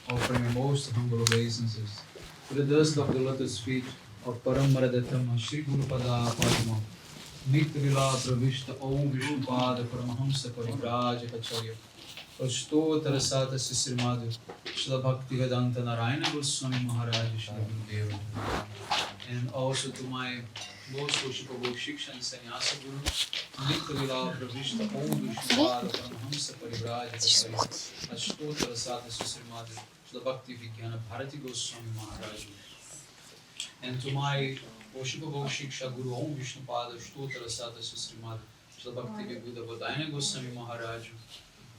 Offering most humble obeisances to the dust of the lotus feet of Paramaradatama Shri Guru Pada Padma Nitya Lila Pravishta Om Vishnupada Paramahamsa Parivraj Acharya Ashtottara Sata Sisrimadu Shila Bhakti Vedanta Narayana Goswami Maharaj Shri Gurudeva. And also to my most worshipable Shiksha and Sannyasa Guru Nitya Lila Pravishta Om Vishnupada Paramahamsa Parivraj Acharya Ashtottara Sata Sisrimadu Shila Bhakti Vigyana Bharati Goswami Maharaj. And to my worshipable Shiksha Guru Om Vishnupada Ashtottara Sata Sisrimadu Shila Bhakti Vibuddha Vadayana Goswami Maharaj.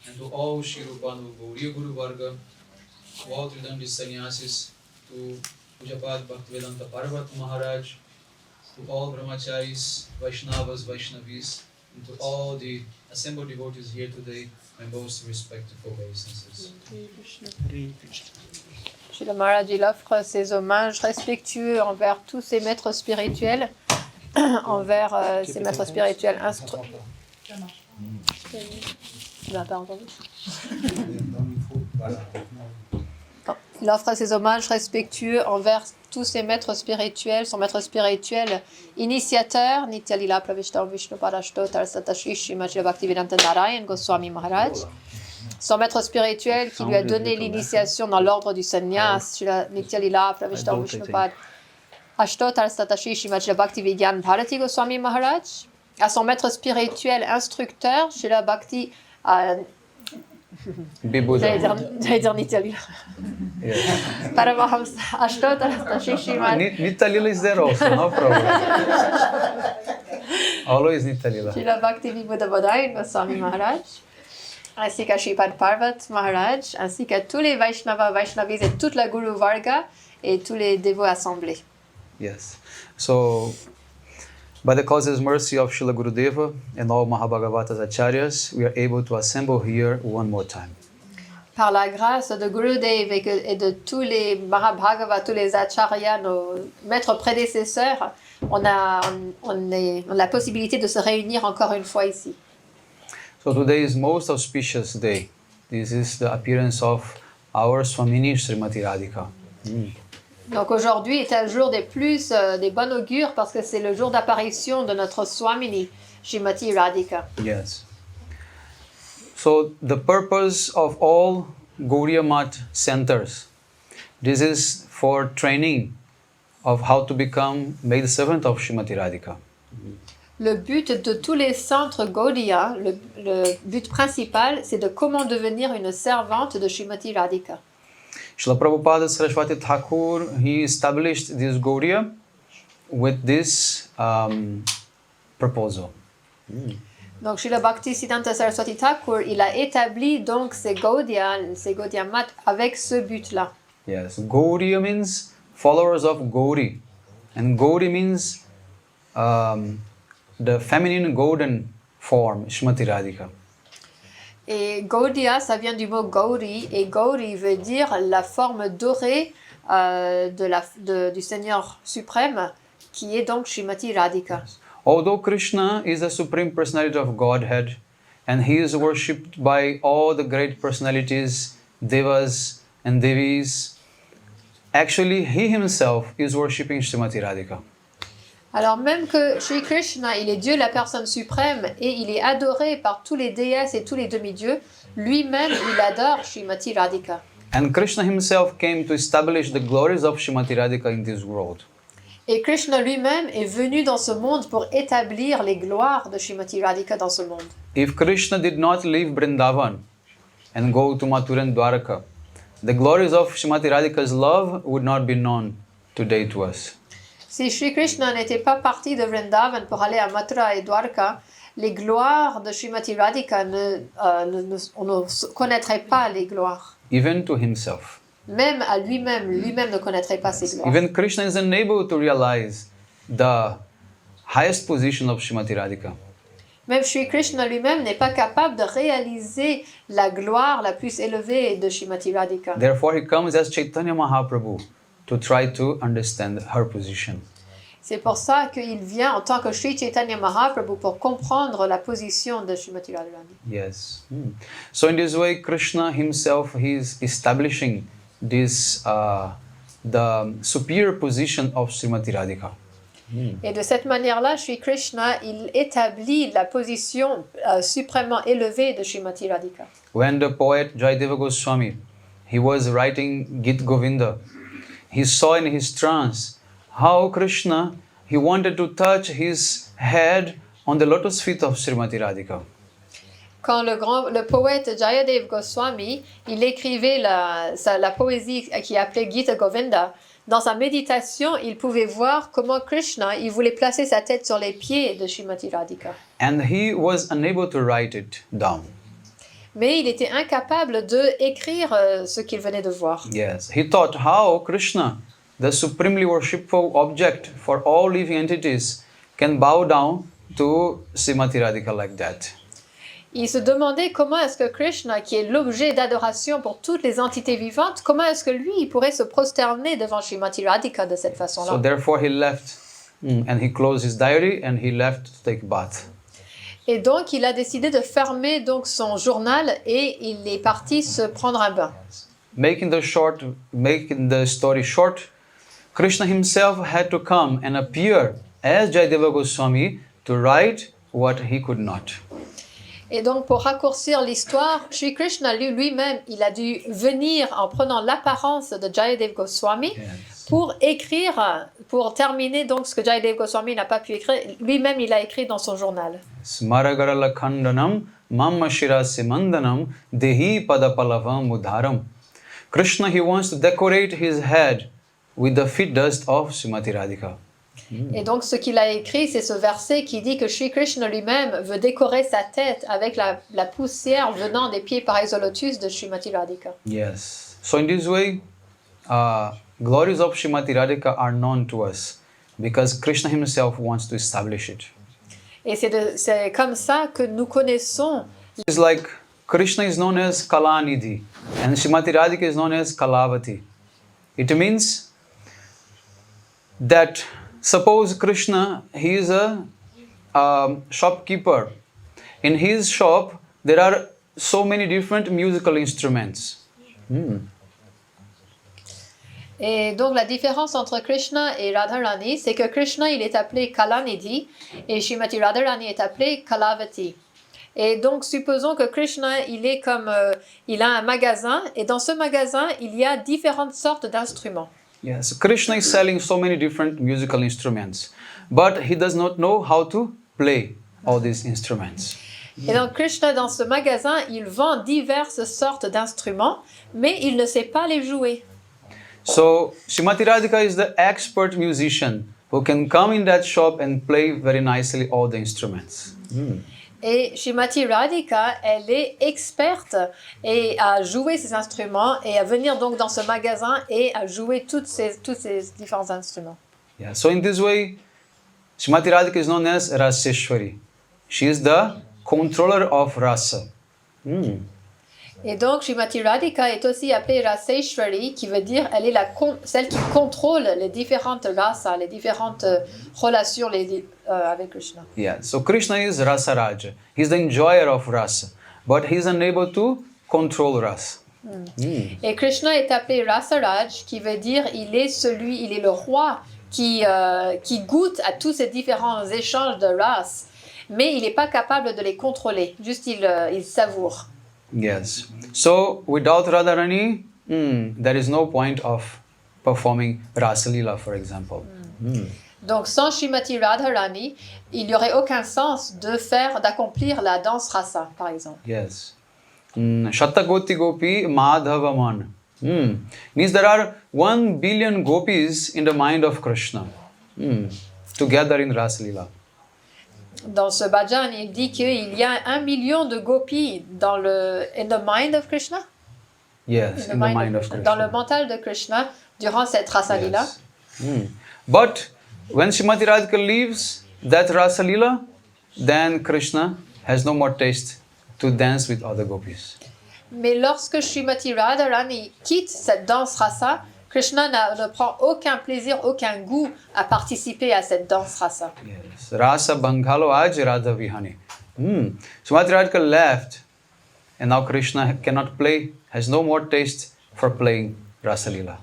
And to all Shri Rupanu Gauriya Guru Varga, to all Tridandi Sannyasis, to Pujapad Bhaktivedanta Parvat Maharaj, to all Brahmacharis, Vaishnavas, Vaishnavis, and to all the assembled devotees here today, my most respected obeisances. Srila Maharaj, il offre ses hommages respectueux envers tous ses maîtres spirituels, envers ses maîtres spirituels instructeurs. Tu n'as pas entendu? Il offre ses hommages respectueux envers tous ses maîtres spirituels, son maître spirituel initiateur, Nitya Lila Pravishta Vishnupada Ashtottara Sata Shri Srimad Bhaktivedanta Narayan Goswami Maharaj, son maître spirituel qui lui a donné l'initiation dans l'ordre du sannyas, Nitya Lila Pravishta Vishnupada Ashtottara Sata Shri Srimad Bhaktivedanta Bharati Goswami Maharaj, à son maître spirituel instructeur, Srila Bhakti j'allais dire Nitya Lila. Paramahamsa Ashtottara Sata Shri Srimad Nitya Lila is there also, no problem. Always Nitya Lila. Srila Bhakti Vibuddha Vadayana Goswami Maharaj, ainsi qu'à Shripad Parvat Maharaj, ainsi qu'à tous les Vaishnavas, Vaishnavis et toute la Guru Varga et tous les dévots assemblés. Yes. So, by the causeless mercy of Srila Gurudeva and all Mahabhagavatas Acharyas, we are able to assemble here one more time. Par la grâce de Gurudev et de tous les Mahabhagavas, tous les Acharyas, nos maîtres prédécesseurs, on a la possibilité de se réunir encore une fois ici. So today is most auspicious day. This is the appearance of our Swamini Srimati Radhika. Donc aujourd'hui est un jour des bon augures parce que c'est le jour d'apparition de notre Swamini, Srimati Radhika. Yes. So the purpose of all Gauriya Math centers, this is for training of how to become maid servant of Srimati Radhika. Le but de tous les centres Gaudiya, le but principal, c'est de comment devenir une servante de Srimati Radhika. Srila Prabhupada Saraswati Thakur, he established this Gauriya with this proposal. Donc Srila Bhaktisiddhanta Saraswati Thakur, il a établi donc ces Gaudiya Math avec ce but-là. Yes, Gauriya means followers of Gauri, and Gauri means the feminine golden form, Srimati Radhika. Et Gaudiya, ça vient du mot Gauri, et Gauri veut dire la forme dorée du Seigneur suprême, qui est donc Srimati Radhika. Although Krishna is the supreme personality of Godhead, and he is worshipped by all the great personalities, Devas and Devis, actually he himself is worshipping Srimati Radhika. Alors même que Shri Krishna, il est Dieu, la personne suprême, et il est adoré par tous les déesses et tous les demi-dieux, lui-même, il adore Srimati Radhika. And Krishna himself came to establish the glories of Srimati Radhika in this world. Et Krishna lui-même est venu dans ce monde pour établir les gloires de Srimati Radhika dans ce monde. If Krishna did not leave Vrindavan and go to Mathura and Dwaraka, the glories of Srimati Radhika's love would not be known today to us. Si Shri Krishna n'était pas parti de Vrindavan pour aller à Mathura et Dwarka, les gloires de Srimati Radhika, on ne connaîtrait pas les gloires. Even to himself. Même à lui-même ne connaîtrait pas ces gloires. Even Krishna is unable to realize the highest position of Srimati Radhika. Même Shri Krishna lui-même n'est pas capable de réaliser la gloire la plus élevée de Srimati Radhika. Therefore he comes as Chaitanya Mahaprabhu to try to understand her position. C'est pour ça qu'il vient en tant que Sri Chaitanya Mahaprabhu pour comprendre la position de Srimati Radharani. Yes. So in this way, Krishna himself, he is establishing this the superior position of Srimati Radhika. Et de cette manière-là, Sri Krishna, il établit la position suprêmement élevée de Srimati Radhika. When the poet Jayadeva Goswami, he was writing Gita Govinda, he saw in his trance how Krishna, he wanted to touch his head on the lotus feet of Srimati Radhika. Quand le poète Jayadev Goswami, il écrivait la poésie qui appelait Gita Govinda, dans sa méditation, il pouvait voir comment Krishna, il voulait placer sa tête sur les pieds de Srimati Radhika. And he was unable to write it down. Mais il était incapable d'écrire ce qu'il venait de voir. Yes, he thought how Krishna, the supremely worshipful object for all living entities, can bow down to Srimati Radhika like that. Il se demandait comment est-ce que Krishna, qui est l'objet d'adoration pour toutes les entités vivantes, comment est-ce que lui, il pourrait se prosterner devant Srimati Radhika de cette façon-là. So therefore he left and he closed his diary and he left to take bath. Et donc, il a décidé de fermer donc son journal et il est parti se prendre un bain. Making the story short, Krishna himself had to come and appear as Jayadeva Goswami to write what he could not. Et donc, pour raccourcir l'histoire, Sri Krishna lui-même, il a dû venir en prenant l'apparence de Jayadev Goswami pour écrire, pour terminer donc ce que Jayadev Goswami n'a pas pu écrire. Lui-même, il a écrit dans son journal. Smaragarala khandanam mamma shirase mandanam dehi padapalavam udharam. Krishna, he wants to decorate his head with the feet dust of Srimati Radhika. Et donc, ce qu'il a écrit, c'est ce verset qui dit que Sri Krishna lui-même veut décorer sa tête avec la poussière venant des pieds pareils de Srimati Radhika. Yes. So in this way, glories of Srimati Radhika are known to us because Krishna himself wants to establish it. Et c'est comme ça que nous connaissons. It's like Krishna is known as Kalanidhi and Srimati Radhika is known as Kalavati. It means that suppose Krishna, he is a shopkeeper. In his shop, there are so many different musical instruments. Et donc, la différence entre Krishna et Radharani, c'est que Krishna, il est appelé Kalanidhi et Srimati Radharani est appelé Kalavati. Et donc, supposons que Krishna, il a un magasin et dans ce magasin, il y a différentes sortes d'instruments. Yes, Krishna is selling so many different musical instruments, but he does not know how to play all these instruments. Et donc Krishna, dans ce magasin, il vend diverses sortes d'instruments, mais il ne sait pas les jouer. So, Srimati Radhika is the expert musician who can come in that shop and play very nicely all the instruments. Et Srimati Radhika, elle est experte et à jouer ces instruments et à venir donc dans ce magasin et à jouer tous ces différents instruments. Yeah, so in this way, Srimati Radhika is known as Raseshwari. She is the controller of rasa. Et donc Srimati Radhika est aussi appelée Raseshwari, qui veut dire elle est celle qui contrôle les différentes rasas, les différentes relations avec Krishna. Yeah, so Krishna is Rasa Raja. He's the enjoyer of rasa, but he's unable to control rasa. Et Krishna est appelé Rasaraj, qui veut dire il est le roi qui goûte à tous ces différents échanges de ras, mais il n'est pas capable de les contrôler, juste il savoure. Yes. So without Radharani, there is no point of performing Rasa Leela, for example. Donc sans Srimati Radharani, il n'y aurait aucun sens d'accomplir la danse rasa, par exemple. Yes. Shatakoti Gopi Madhavaman. Means there are 1 billion gopis in the mind of Krishna. Together in Rasa Leela. Dans ce bhajan, il dit qu'il y a 1 million de gopis in the mind of Krishna? Yes, in the mind of Krishna. Dans le mental de Krishna, durant cette Rasa Leela. Yes. But when Srimati Radhika leaves that Rasa Leela, then Krishna has no more taste to dance with other gopis. Mais lorsque Srimati Radharani quitte cette danse rasa, Krishna ne prend aucun plaisir, aucun goût à participer à cette danse rasa. Yes. Rasa Bangalo Aj Radha Vihani. Srimati Radhika left, and now Krishna cannot play, has no more taste for playing Rasa Leela.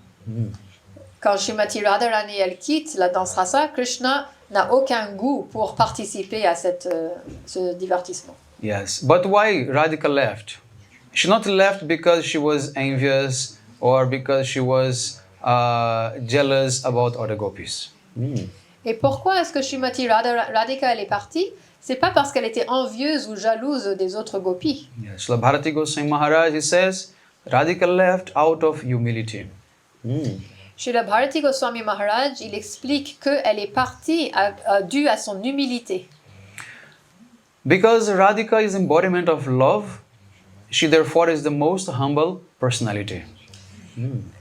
Quand Srimati Radharani elle quitte la danse rasa, Krishna n'a aucun goût pour participer à ce divertissement. Yes. But why Radhika left? She not left because she was envious or because she was jealous about other gopis. Et pourquoi est-ce que Srimati Radhika elle est partie? C'est pas parce qu'elle était envieuse ou jalouse des autres gopis. Yes. So Bharati Goswami Maharaj, he says, Radhika left out of humility. Chez le Bharati Goswami Maharaj, il explique qu'elle est partie due à son humilité. Because Radhika is embodiment of love, she therefore is the most humble personality.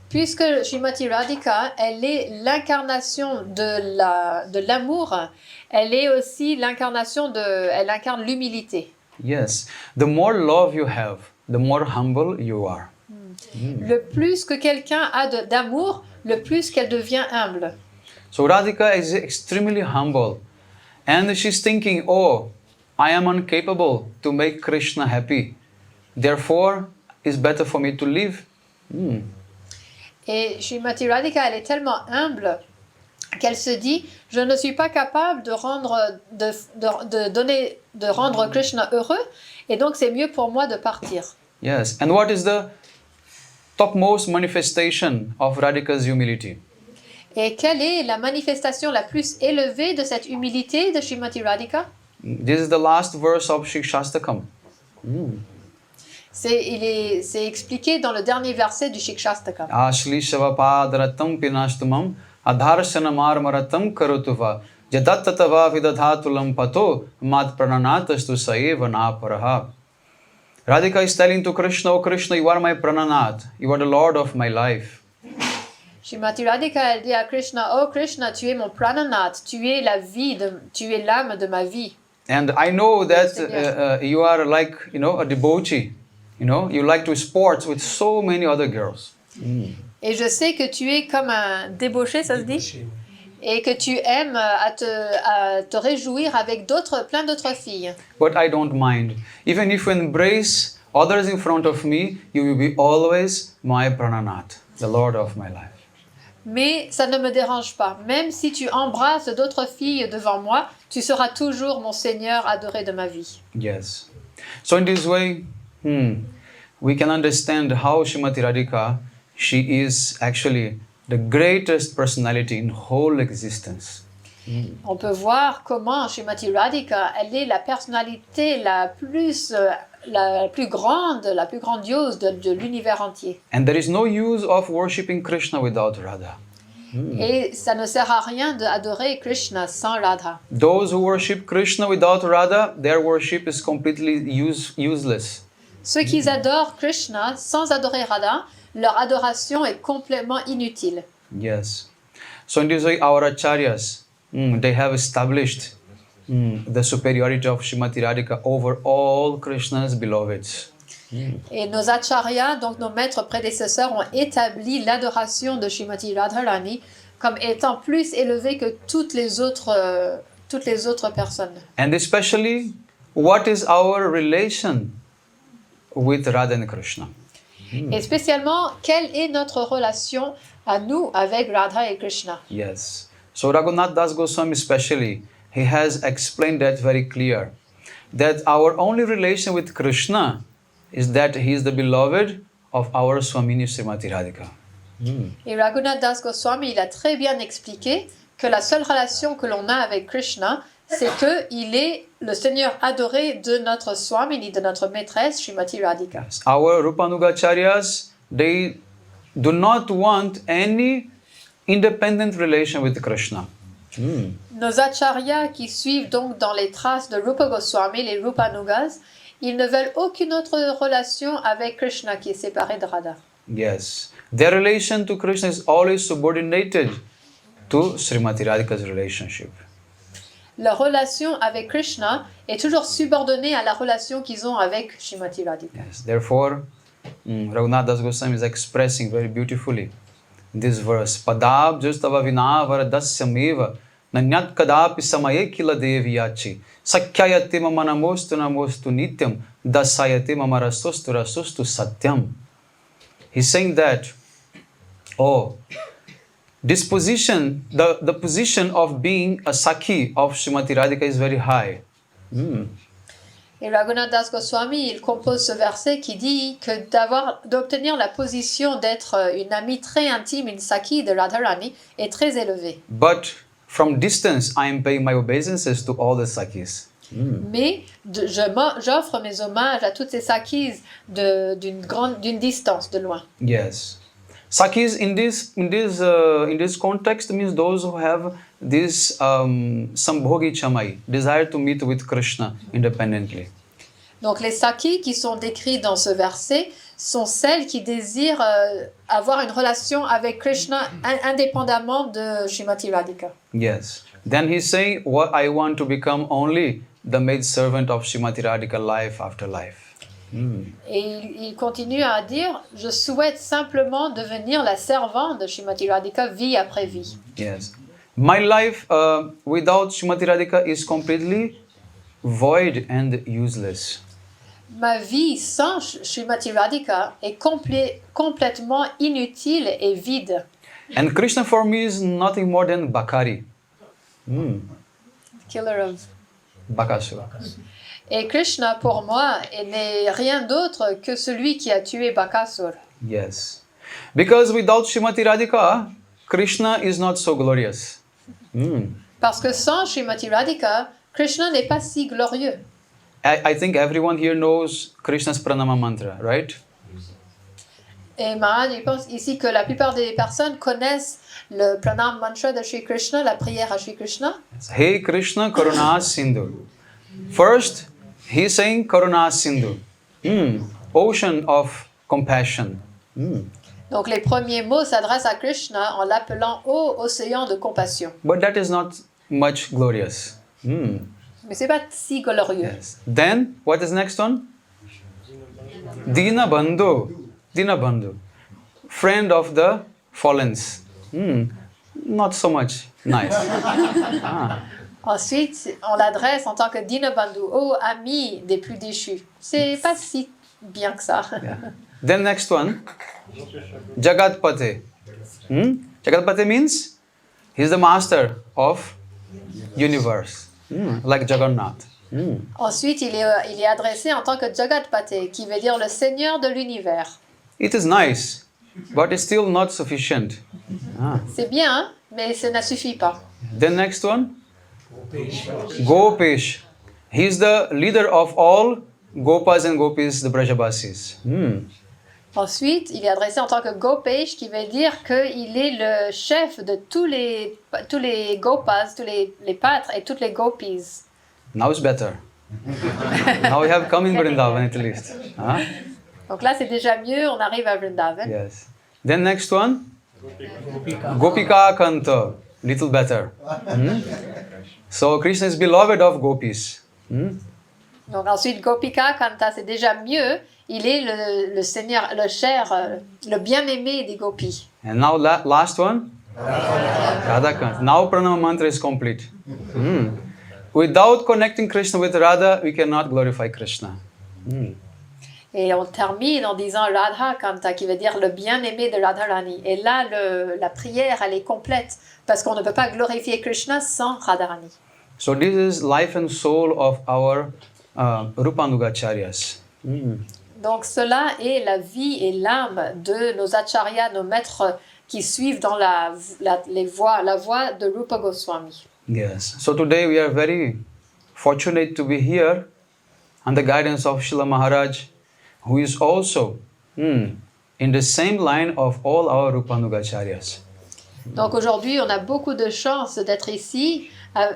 Puisque Srimati Radhika, elle est l'incarnation de l'amour, elle est aussi elle incarne l'humilité. Yes. The more love you have, the more humble you are. Le plus que quelqu'un a d'amour, le plus qu'elle devient humble. So Radhika is extremely humble. And she's thinking, oh, I am incapable to make Krishna happy. Therefore, it's better for me to live. Et Srimati Radhika, elle est tellement humble qu'elle se dit, je ne suis pas capable de rendre Krishna heureux, et donc c'est mieux pour moi de partir. Yes. And what is the topmost manifestation of Radhika's humility? Et quelle est la manifestation la plus élevée de cette humilité de Srimati Radhika? This is the last verse of Shikshastakam. C'est expliqué dans le dernier verset du Shikshastakam. Ashli Shavapadarattam Pinashtumam Adharshanamar Karutuva Jadatatava Vidadhatulam Pato Mad Prananatastu Saeva Naparaha. Radhika is telling to Krishna, oh Krishna, you are my Prananat, you are the Lord of my life. Srimati Radhika, elle dit à Krishna, oh Krishna, tu es mon prananat, tu es tu es l'âme de ma vie. And I know that you are like, a devotee. You like to sports with so many other girls. Et je sais que tu es comme un débauché, ça se dit? Et que tu aimes à te réjouir avec plein d'autres filles. But I don't mind. Even if you embrace others in front of me, you will be always my Prananat, the Lord of my life. Mais ça ne me dérange pas. Même si tu embrasses d'autres filles devant moi, tu seras toujours mon Seigneur adoré de ma vie. Yes. So in this way, we can understand how Srimati Radhika, she is actually the greatest personality in whole existence. On peut voir comment Srimati Radhika, elle est la personnalité la plus grande, la plus grandiose de l'univers entier. And there is no use of worshipping Krishna without Radha. Et ça ne sert à rien d'adorer Krishna sans Radha. Those who worship Krishna without Radha, their worship is completely useless. Ceux qui adorent Krishna sans adorer Radha, leur adoration est complètement inutile. Yes. So in this way, our acharyas, they have established the superiority of Srimati Radhika over all Krishna's beloveds. Et nos acharyas, donc nos maîtres prédécesseurs, ont établi l'adoration de Srimati Radharani comme étant plus élevée que toutes les autres personnes. And especially, what is our relation with Radha and Krishna? Et spécialement, quelle est notre relation à nous avec Radha et Krishna? Yes. So Raghunath Das Goswami especially, he has explained that very clear, that our only relation with Krishna is that he is the beloved of our Swamini Srimati Radhika. Et Raghunath Das Goswami, il a très bien expliqué que la seule relation que l'on a avec Krishna, c'est qu'il est le Seigneur adoré de notre Swamini, de notre maîtresse Srimati Radhika. Yes. Our Rupanugacharyas, they do not want any independent relation with Krishna. Nos acharyas qui suivent donc dans les traces de Rupa Goswami, les Rupanugas, ils ne veulent aucune autre relation avec Krishna qui est séparé de Radha. Yes. Their relation to Krishna is always subordinated to Srimati Radhika's relationship. Leur relation avec Krishna est toujours subordonnée à la relation qu'ils ont avec Srimati Radhika. Yes. Therefore, Raghunath Das Goswami is expressing very beautifully this verse. Padabjustava vinavara dasyameva nanyat kadapi samaye kila deviyachi sakyayate mama namostu namostu nityam dasayate mama rasustu rasustu satyam. He's saying that, disposition, the position of being a Sakhi of Srimati Radhika is very high. Et Raghunath Das Goswami, il compose ce verset qui dit que d'obtenir la position d'être une amie très intime, une Sakhi de Radharani, est très élevée. But from distance, I am paying my obeisances to all the Sakhis. Mais j'offre mes hommages à toutes ces Sakhis d'une distance, de loin. Yes. Sakhis in this context means those who have this sambhogi chamai, desire to meet with Krishna independently. Donc les Sakhis qui sont décrits dans ce verset sont celles qui désirent avoir une relation avec Krishna indépendamment de Srimati Radhika. Yes. Then he's saying, "What I want to become only the maid servant of Srimati Radhika life after life." Et il continue à dire, je souhaite simplement devenir la servante de Srimati Radhika vie après vie. Yes. My life without Srimati Radhika is completely void and useless. Ma vie sans Srimati Radhika est complètement inutile et vide. And Krishna for me is nothing more than Bakari. Killer of... Bakasura. Et Krishna pour moi n'est rien d'autre que celui qui a tué Bakasur. Yes. Because without Srimati Radhika, Krishna is not so glorious. Parce que sans Srimati Radhika, Krishna n'est pas si glorieux. I think everyone here knows Krishna's pranama mantra, right? Et Maharaj, il pense ici que la plupart des personnes connaissent le pranam mantra de Shri Krishna, la prière à Shri Krishna. Hey Krishna Karuna Sindhu. First, he's saying Karuna Sindhu. Ocean of compassion. Donc les premiers mots s'adressent à Krishna en l'appelant ô océan de compassion. But that is not much glorious. Mais c'est pas si glorieux. Yes. Then, what is next one? Dina Bandhu. Dina Bandhu. Friend of the fallens. Not so much nice. Ensuite, on l'adresse en tant que Dinabandhu, ô ami des plus déchus. C'est pas si bien que ça. Yeah. Then next one, Jagatpate. Jagatpate means he's the master of universe, like Jagannath. Ensuite, il est adressé en tant que Jagatpate, qui veut dire le Seigneur de l'univers. It is nice, but it's still not sufficient. C'est bien, hein? Mais ça ne suffit pas. Then next one, Gopesh. He is the leader of all Gopas and Gopis, the Brajabasis. Ensuite, il est adressé en tant que Gopesh, qui veut dire qu'il est le chef de tous les Gopas, tous les pâtres et toutes les Gopis. Now it's better. Now we have come in Vrindavan at least. Donc là, c'est déjà mieux, on arrive à Vrindavan. Yes. Then next one, Gopika Kanta. Little better. So Krishna is beloved of Gopis. Donc ensuite, Gopika Kanta, c'est déjà mieux. Il est le Seigneur, le cher, le bien-aimé des gopis. And now last one, Radha Kanta. Now Pranama Mantra is complete. Without connecting Krishna with Radha, we cannot glorify Krishna. Et on termine en disant Radha Kanta, qui veut dire le bien-aimé de Radharani. Et là, la prière, elle est complète, parce qu'on ne peut pas glorifier Krishna sans Radharani. So this is life and soul of our Rupanugacharyas. Donc cela est la vie et l'âme de nos acharyas, nos maîtres qui suivent dans la voie de Rupa Goswami. Yes. So today we are very fortunate to be here under the guidance of Srila Maharaj, who is also in the same line of all our Rupanugacharyas. Donc aujourd'hui, on a beaucoup de chance d'être ici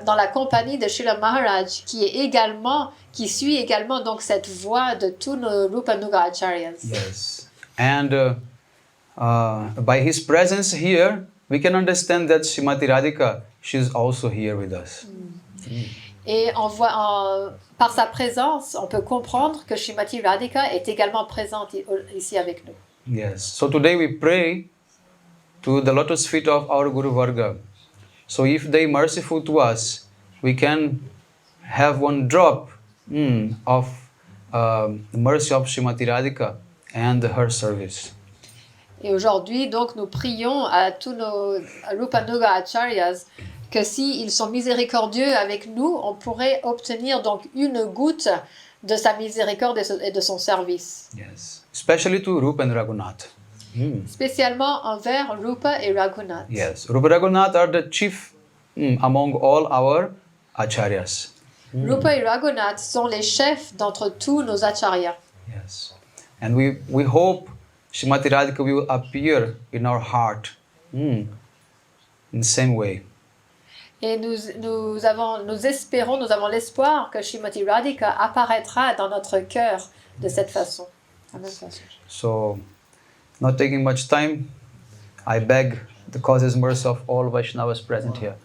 dans la compagnie de Srila Maharaj, qui suit également donc cette voie de tous nos Rupanuga Acharyas. Yes. And by his presence here, we can understand that Srimati Radhika, she is also here with us. Et par sa présence, on peut comprendre que Srimati Radhika est également présente ici avec nous. Yes. So today we pray to the lotus feet of our Guru Varga. So if they merciful to us, we can have one drop of the mercy of Srimati Radhika and her service. Et aujourd'hui, donc, nous prions à tous nos Rupanuga Acharyas que s'ils sont miséricordieux avec nous, on pourrait obtenir donc une goutte de sa miséricorde et de son service. Yes. Especially to Rupa and Raghunath. Spécialement envers Rupa et Raghunath. Yes. Rupa Raghunath are the chief among all our acharyas. Rupa et Raghunath sont les chefs d'entre tous nos acharyas. Yes. And we hope Srimati Radhika will appear in our heart in the same way. Et nous avons l'espoir que Srimati Radhika apparaîtra dans notre cœur de cette façon. De la même façon. So, not taking much time, I beg the causes mercy of all Vaishnavas present here.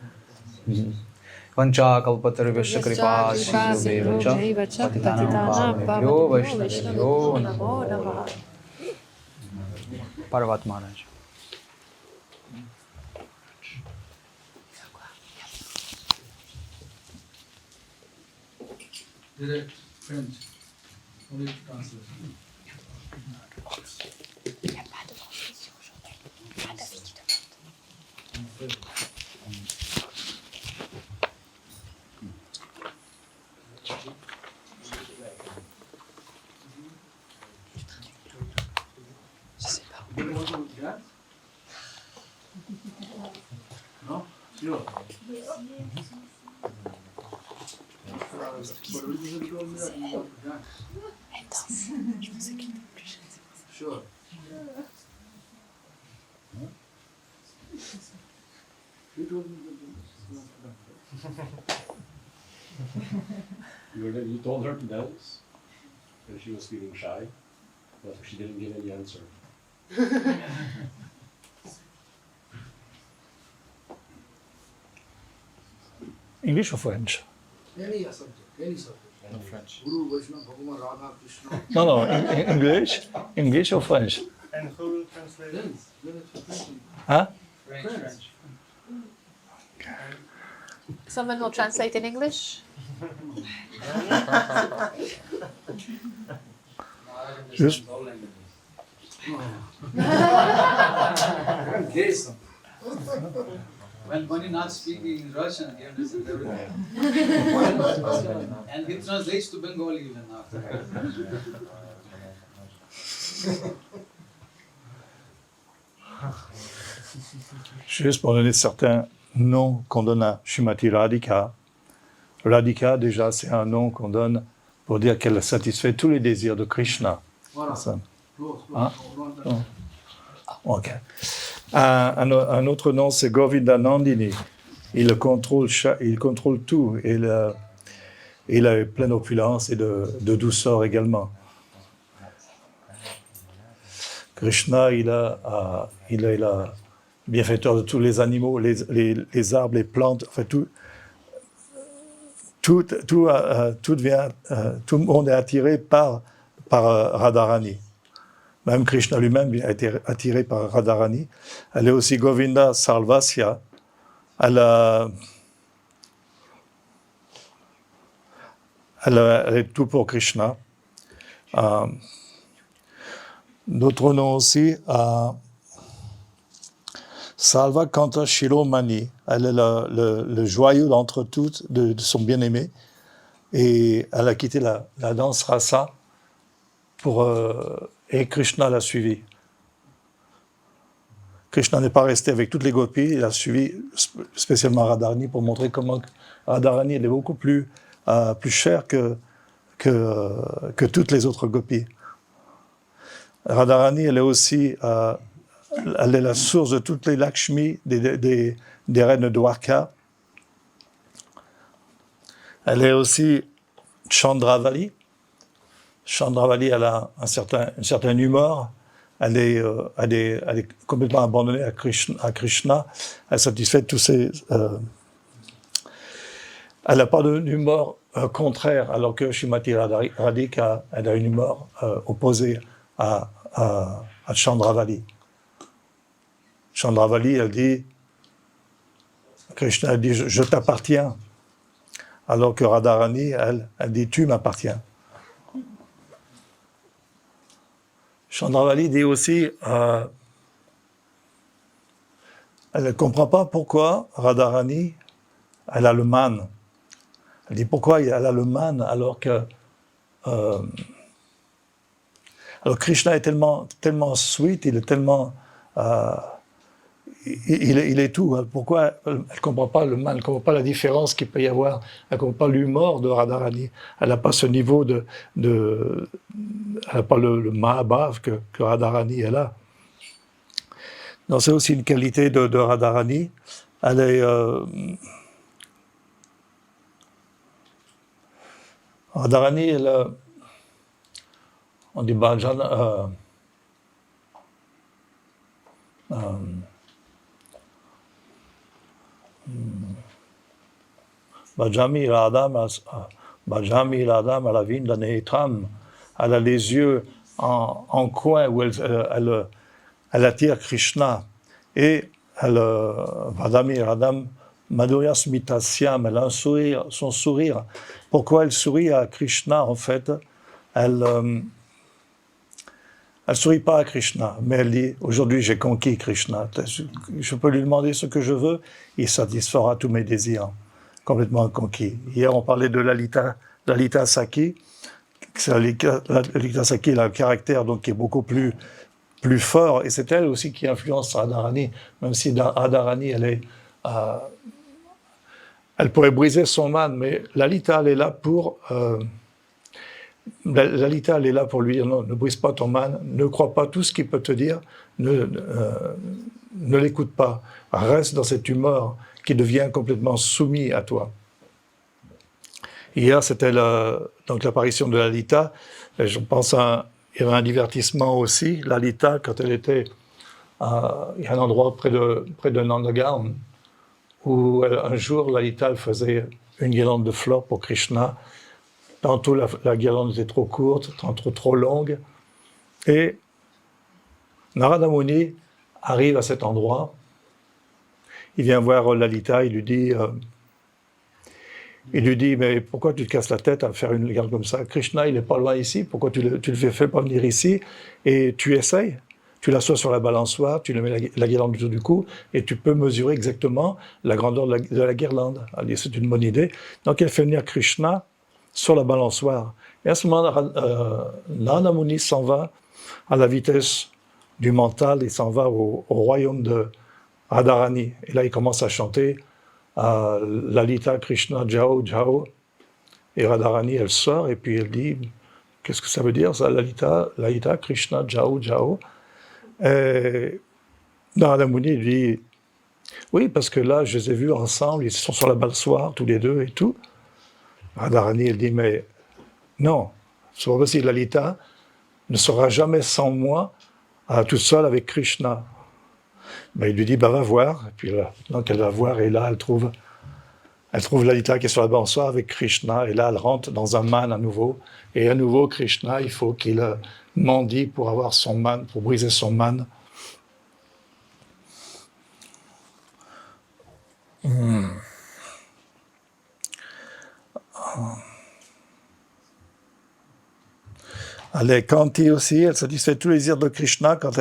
Vancha kalpatarvesha kripa sindhubevacha patitanam pavanebhyo Vaishnavebhyo namo namaha. Parvat Maharaj. Direct French. Only translation. No? Sure. Sure. You told her to dance, and she was feeling shy, but she didn't give any answer. English or French? Any subject, any subject. No French. Guru, Vaishnava, Bhagavan, Radha, Krishna. No, English or French? And who will translate? Dance. French. Huh? French. Someone will translate in English? Just When you're not speaking in Russian, he understands everything. And he translates to Bengali even after. juste pour donner certains noms qu'on donne à Srimati Radhika. Radhika, déjà, c'est un nom qu'on donne pour dire qu'elle satisfait tous les désirs de Krishna. Voilà. Ça. Close, Hein? close. Ok. Un autre nom, c'est Govinda Nandini. Il contrôle tout. Il a pleine d'opulence et de douceur également. Krishna, il est la bienfaiteur de tous les animaux, les arbres, les plantes, enfin tout le monde est attiré par Radharani. Même Krishna lui-même a été attiré par Radharani. Elle est aussi Govinda Sarvasya. Elle est tout pour Krishna. D'autres noms aussi, Salva Kanta Shiromani. Elle est le joyau d'entre toutes de son bien-aimé. Et elle a quitté la danse rasa et Krishna l'a suivi. Krishna n'est pas resté avec toutes les gopis, il a suivi spécialement Radharani pour montrer comment Radharani elle est beaucoup plus chère que toutes les autres gopis. Radharani, elle est aussi elle est la source de toutes les Lakshmi des reines de Dwarka. Elle est aussi Chandravali. Chandravali, elle a une certaine humeur. Elle est complètement abandonnée à Krishna. Elle satisfait tous ses... elle n'a pas d'humeur contraire, alors que Srimati Radhika, elle a une humeur opposée à Chandravali. Chandravali, elle dit, Krishna dit, je t'appartiens. Alors que Radharani, elle dit, tu m'appartiens. Chandravali dit aussi, elle ne comprend pas pourquoi Radharani, elle a le man. Elle dit, pourquoi elle a le man alors que Krishna est tellement sweet, il est tellement... il est tout. Pourquoi elle ne comprend pas le man, elle ne comprend pas la différence qu'il peut y avoir, elle ne comprend pas l'humour de Radharani. Elle n'a pas ce niveau elle n'a pas le Mahabhav que Radharani elle a. Donc c'est aussi une qualité de Radharani. Elle est... Radharani, on dit Bhajana... Bhajami Radham Alavinda Netram. Elle a les yeux en coin où elle attire Krishna. Et Bhajami Radham Madhurya Smitasyam, elle a un sourire, son sourire. Pourquoi elle sourit à Krishna en fait? Elle sourit pas à Krishna, mais elle dit, aujourd'hui j'ai conquis Krishna. Je peux lui demander ce que je veux, il satisfera tous mes désirs. Complètement conquis. Hier on parlait de Lalita Sakhi. Lalita Sakhi elle a un caractère donc, qui est beaucoup plus fort, et c'est elle aussi qui influence Radharani, même si Radharani elle pourrait briser son man, mais Lalita elle est là pour... Lalita, elle est là pour lui dire non, ne brise pas ton man, ne crois pas tout ce qu'il peut te dire, ne l'écoute pas, reste dans cette humeur qui devient complètement soumis à toi. Hier, c'était donc l'apparition de Lalita. Je pense il y avait un divertissement aussi. Lalita, quand elle était, il y a un endroit près de Nandagaon où un jour Lalita elle faisait une guirlande de fleurs pour Krishna. Tantôt la guirlande était trop courte, tantôt trop longue. Et Narada Muni arrive à cet endroit. Il vient voir Lalita, il lui dit, mais pourquoi tu te casses la tête à faire une guirlande comme ça? Krishna, il n'est pas loin ici, pourquoi tu le fais pas venir ici? Et tu essayes, tu l'assois sur la balançoire, tu le mets la guirlande autour du cou, et tu peux mesurer exactement la grandeur de la guirlande. Elle dit, c'est une bonne idée. Donc elle fait venir Krishna sur la balançoire. Et à ce moment, Narada Muni s'en va à la vitesse du mental, il s'en va au royaume de Radharani. Et là, il commence à chanter Lalita Krishna Jao Jao. Et Radharani, elle sort et puis elle dit, qu'est-ce que ça veut dire ça, Lalita Krishna Jao Jao? Et Narada Muni dit, oui, parce que là, je les ai vus ensemble, ils sont sur la balançoire, tous les deux et tout. Radharani, elle dit, mais non, c'est pas possible, Lalita ne sera jamais sans moi, toute seule avec Krishna. Ben, il lui dit, va voir. Et puis là, donc elle va voir, et là, elle trouve Lalita qui est sur la balançoire avec Krishna, et là, elle rentre dans un man à nouveau. Et à nouveau, Krishna, il faut qu'il mendie pour avoir son man, pour briser son man. Elle est Kanti aussi, elle satisfait tous les désirs de Krishna quand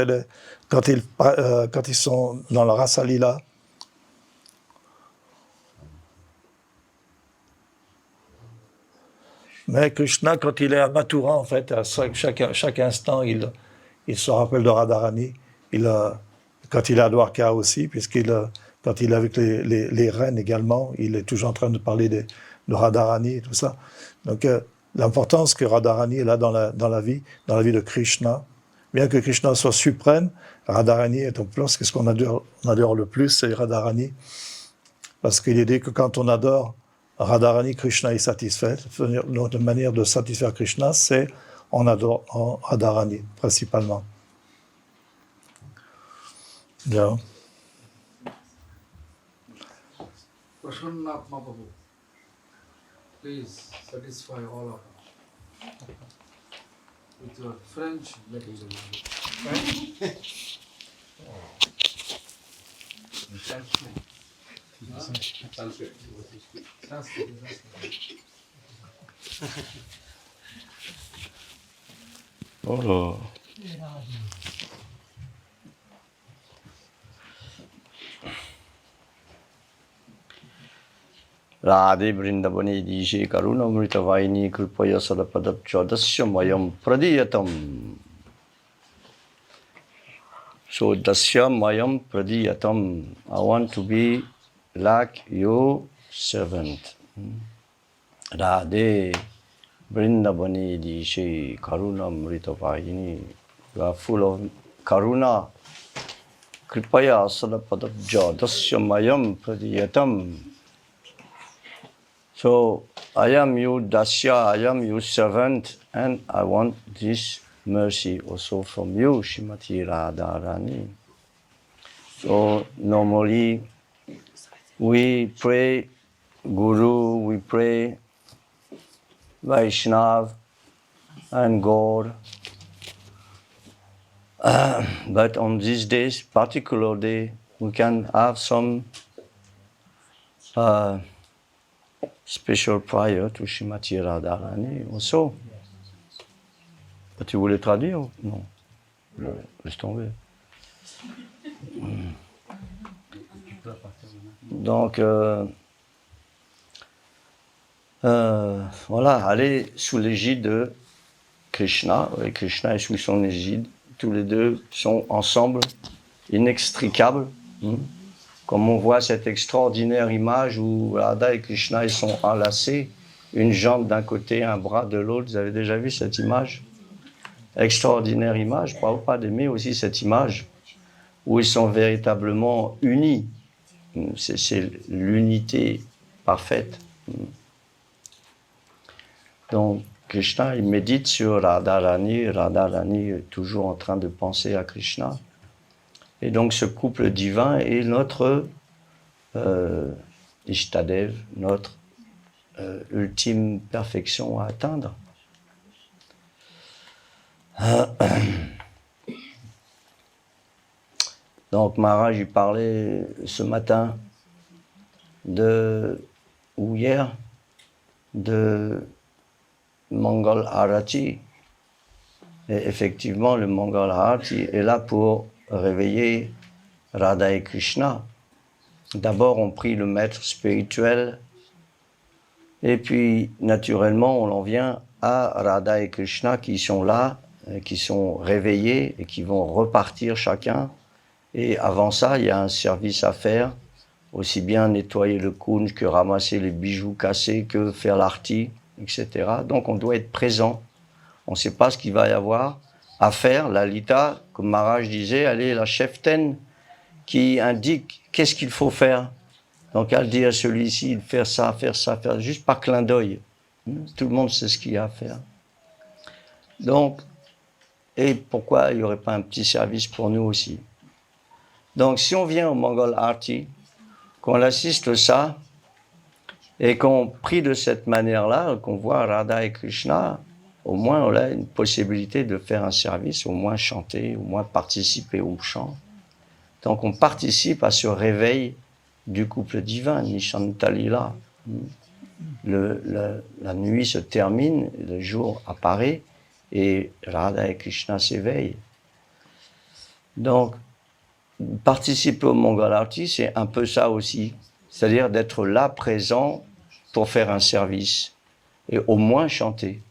ils sont dans la Rasa Lila. Mais Krishna, quand il est à Mathura, en fait, à chaque instant, il se rappelle de Radharani. Quand il est à Dwarka aussi, quand il est avec les reines également, il est toujours en train de parler de Radharani et tout ça. Donc, l'importance que Radharani est là dans la vie de Krishna. Bien que Krishna soit suprême, Radharani est en plus, qu'est-ce qu'on adore le plus, c'est Radharani. Parce qu'il est dit que quand on adore Radharani, Krishna est satisfait. Notre manière de satisfaire Krishna, c'est en adorant Radharani, principalement. Bien. Prasanna Atma Babu, please satisfy all of us with your French language. Sanskrit. Sanskrit. Oh. Radhe Vrindavani Dishe Karuna Mritavaini Kripaya Sadapadapcha Dasyam Mayam Pradiyatam. So Dasyam Mayam Pradiyatam. I want to be like your servant. Radhe Vrindavani Dishe Karuna Mritavaini. You are full of karuna. Kripaya Sadapadapja Dasyam Mayam Pradiyatam. So, I am your Dasya, I am your servant, and I want this mercy also from you, Shrimati Radharani. So, normally, we pray Guru, we pray Vaishnav and God. But on these days, particular day, we can have some special prayer to Shrimati Radharani also. Tu voulais traduire? Non. Bon, laisse tomber. Donc, voilà, aller sous l'égide de Krishna. Et Krishna est sous son égide. Tous les deux sont ensemble, inextricables. Comme on voit cette extraordinaire image où Radha et Krishna ils sont enlacés, une jambe d'un côté, un bras de l'autre. Vous avez déjà vu cette image? Extraordinaire image. Prabhupada aimait aussi cette image où ils sont véritablement unis. C'est l'unité parfaite. Donc Krishna, il médite sur Radharani. Radharani est toujours en train de penser à Krishna. Et donc ce couple divin est notre Ishtadev, notre ultime perfection à atteindre. Donc Maharaj, il parlait ce matin ou hier de Mangal Arati. Et effectivement, le Mangal Arati est là pour réveiller Radha et Krishna. D'abord, on prie le maître spirituel, et puis, naturellement, on en vient à Radha et Krishna qui sont là, qui sont réveillés et qui vont repartir chacun. Et avant ça, il y a un service à faire, aussi bien nettoyer le kunj que ramasser les bijoux cassés, que faire l'arti, etc. Donc, on doit être présent. On ne sait pas ce qu'il va y avoir à faire. Lalita, comme Maharaj disait, elle est la cheftaine qui indique qu'est-ce qu'il faut faire. Donc elle dit à celui-ci de faire ça, juste par clin d'œil. Tout le monde sait ce qu'il y a à faire. Donc, et pourquoi il n'y aurait pas un petit service pour nous aussi? Donc si on vient au Mangal Arti, qu'on assiste ça, et qu'on prie de cette manière-là, qu'on voit Radha et Krishna, au moins on a une possibilité de faire un service, au moins chanter, au moins participer au chant. Donc on participe à ce réveil du couple divin, Nishantalila. La nuit se termine, le jour apparaît et Radha et Krishna s'éveillent. Donc, participer au Mangalarti, c'est un peu ça aussi, c'est-à-dire d'être là présent pour faire un service et au moins chanter.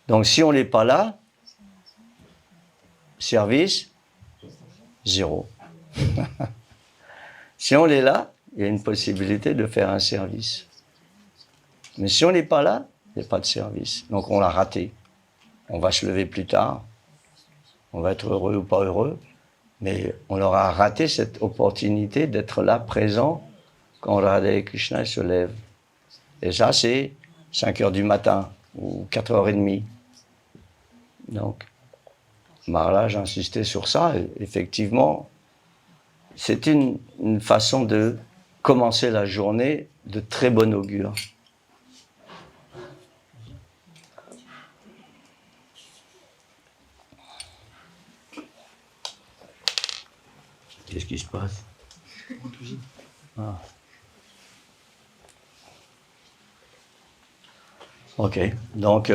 Donc si on n'est pas là, service, zéro. Si on est là, il y a une possibilité de faire un service. Mais si on n'est pas là, il n'y a pas de service. Donc on l'a raté. On va se lever plus tard. On va être heureux ou pas heureux. Mais on aura raté cette opportunité d'être là, présent, quand Radha et Krishna se lèvent. Et ça, c'est 5 heures du matin ou 4h30. Donc, Maharaj insistait sur ça. Et effectivement, c'est une façon de commencer la journée de très bon augure. Qu'est-ce qui se passe? Ah. Ok, donc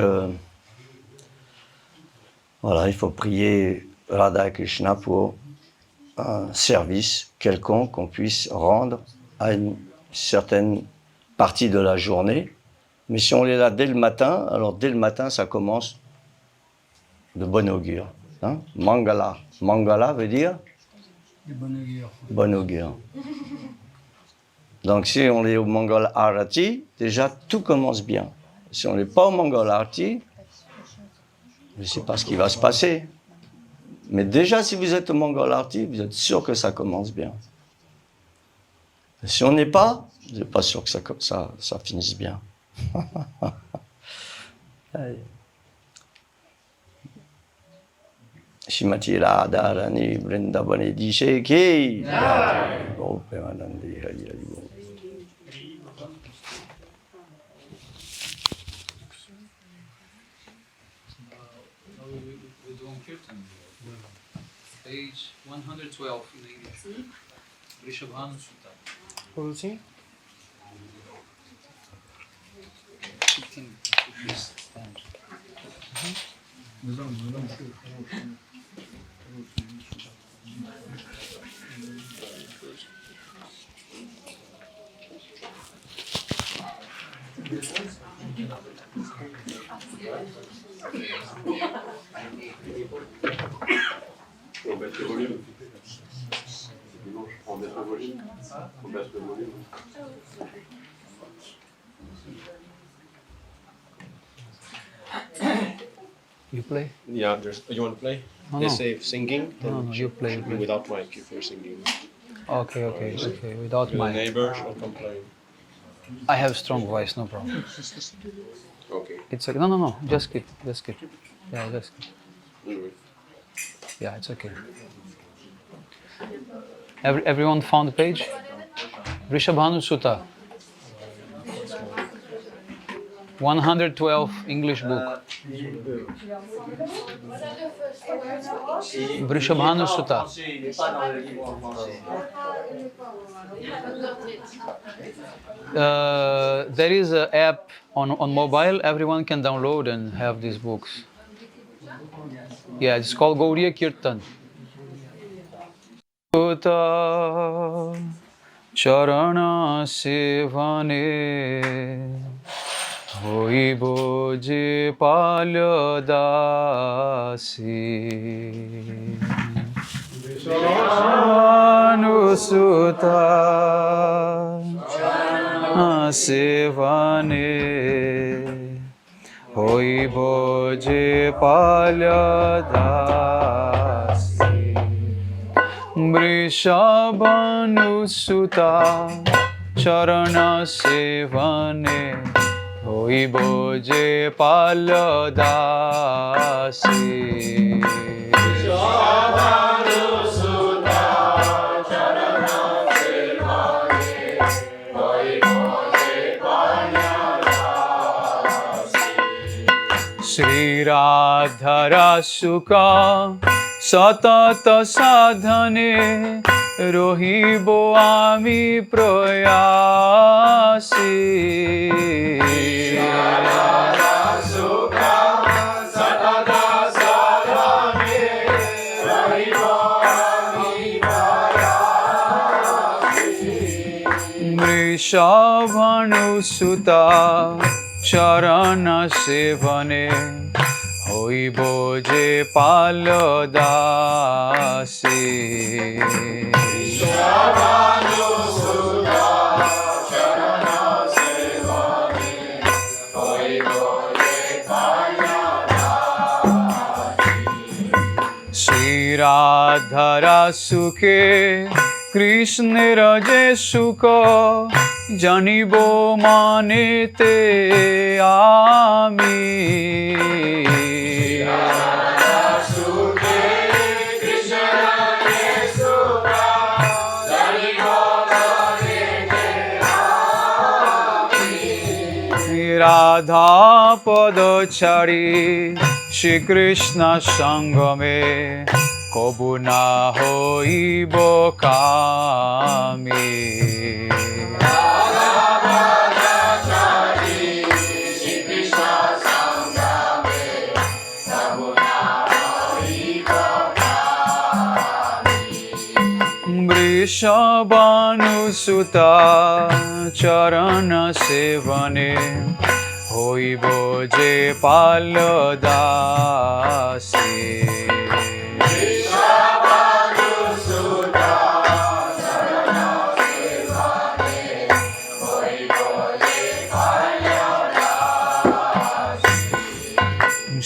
voilà, il faut prier Radha et Krishna pour un service quelconque qu'on puisse rendre à une certaine partie de la journée. Mais si on est là dès le matin, alors dès le matin, ça commence de bon augure. Hein? Mangala. Mangala veut dire bon augure. Donc si on est au Mangal Arati, déjà tout commence bien. Si on n'est pas au Mangal Arati, je ne sais pas ce qui va se passer. Mais déjà, si vous êtes au Mangal Arati, vous êtes sûr que ça commence bien. Et si on n'est pas, vous n'êtes pas sûr que ça finisse bien. Shrimati Radharani Vrindavani Dishe Ki Om Premanandi Hari Hari Bol. We're doing Kirtan. Page 112 in English. Vrishabhanu Sutta. Who will sing? Please stand. On baisse le volume. Dimanche, on baisse le volume. On baisse le volume. You play? Yeah, you want to play? No, They no. say singing. No, no, you play. Should be without mic if you're singing. Okay, without The mic. neighbors will complain. I have strong voice, no problem. Okay. It's okay. No, just keep. Yeah, just keep. Anyway. Yeah, it's okay. Everyone found the page? Vrishabhanu Sutta. 112 English book. Vrishabhanu Sutta. There is an app on mobile. Everyone can download and have these books. Yeah, it's called Gauriya Kirtan. Sutta Charana Sevane Hoibo je Palyadasi Anusutta Sevane Hoibo je Palyadasi Vrishabhanu Sutta Charana Sevane Hoibo je Palyadasi Vrishabhanu Sutta Charana Sevane Hoibo je Palyadasi Shri Radhara Sukha Satata sadhane rohibo ami proyasi Vrishabhanu Sutta Charana Sevane Hoibo je Palyadasi Vrishabhanu Sutta Charana Sevane Hoibo je Palyadasi Shri Radhara Sukhe Krishnera je Sukha Janibo manete ami Radha Pada Chari Shri Krishna Sangame কবু না হইব কামি। বৃষবানুসুতা চরণ সেবনে হইব যে পালদাসী।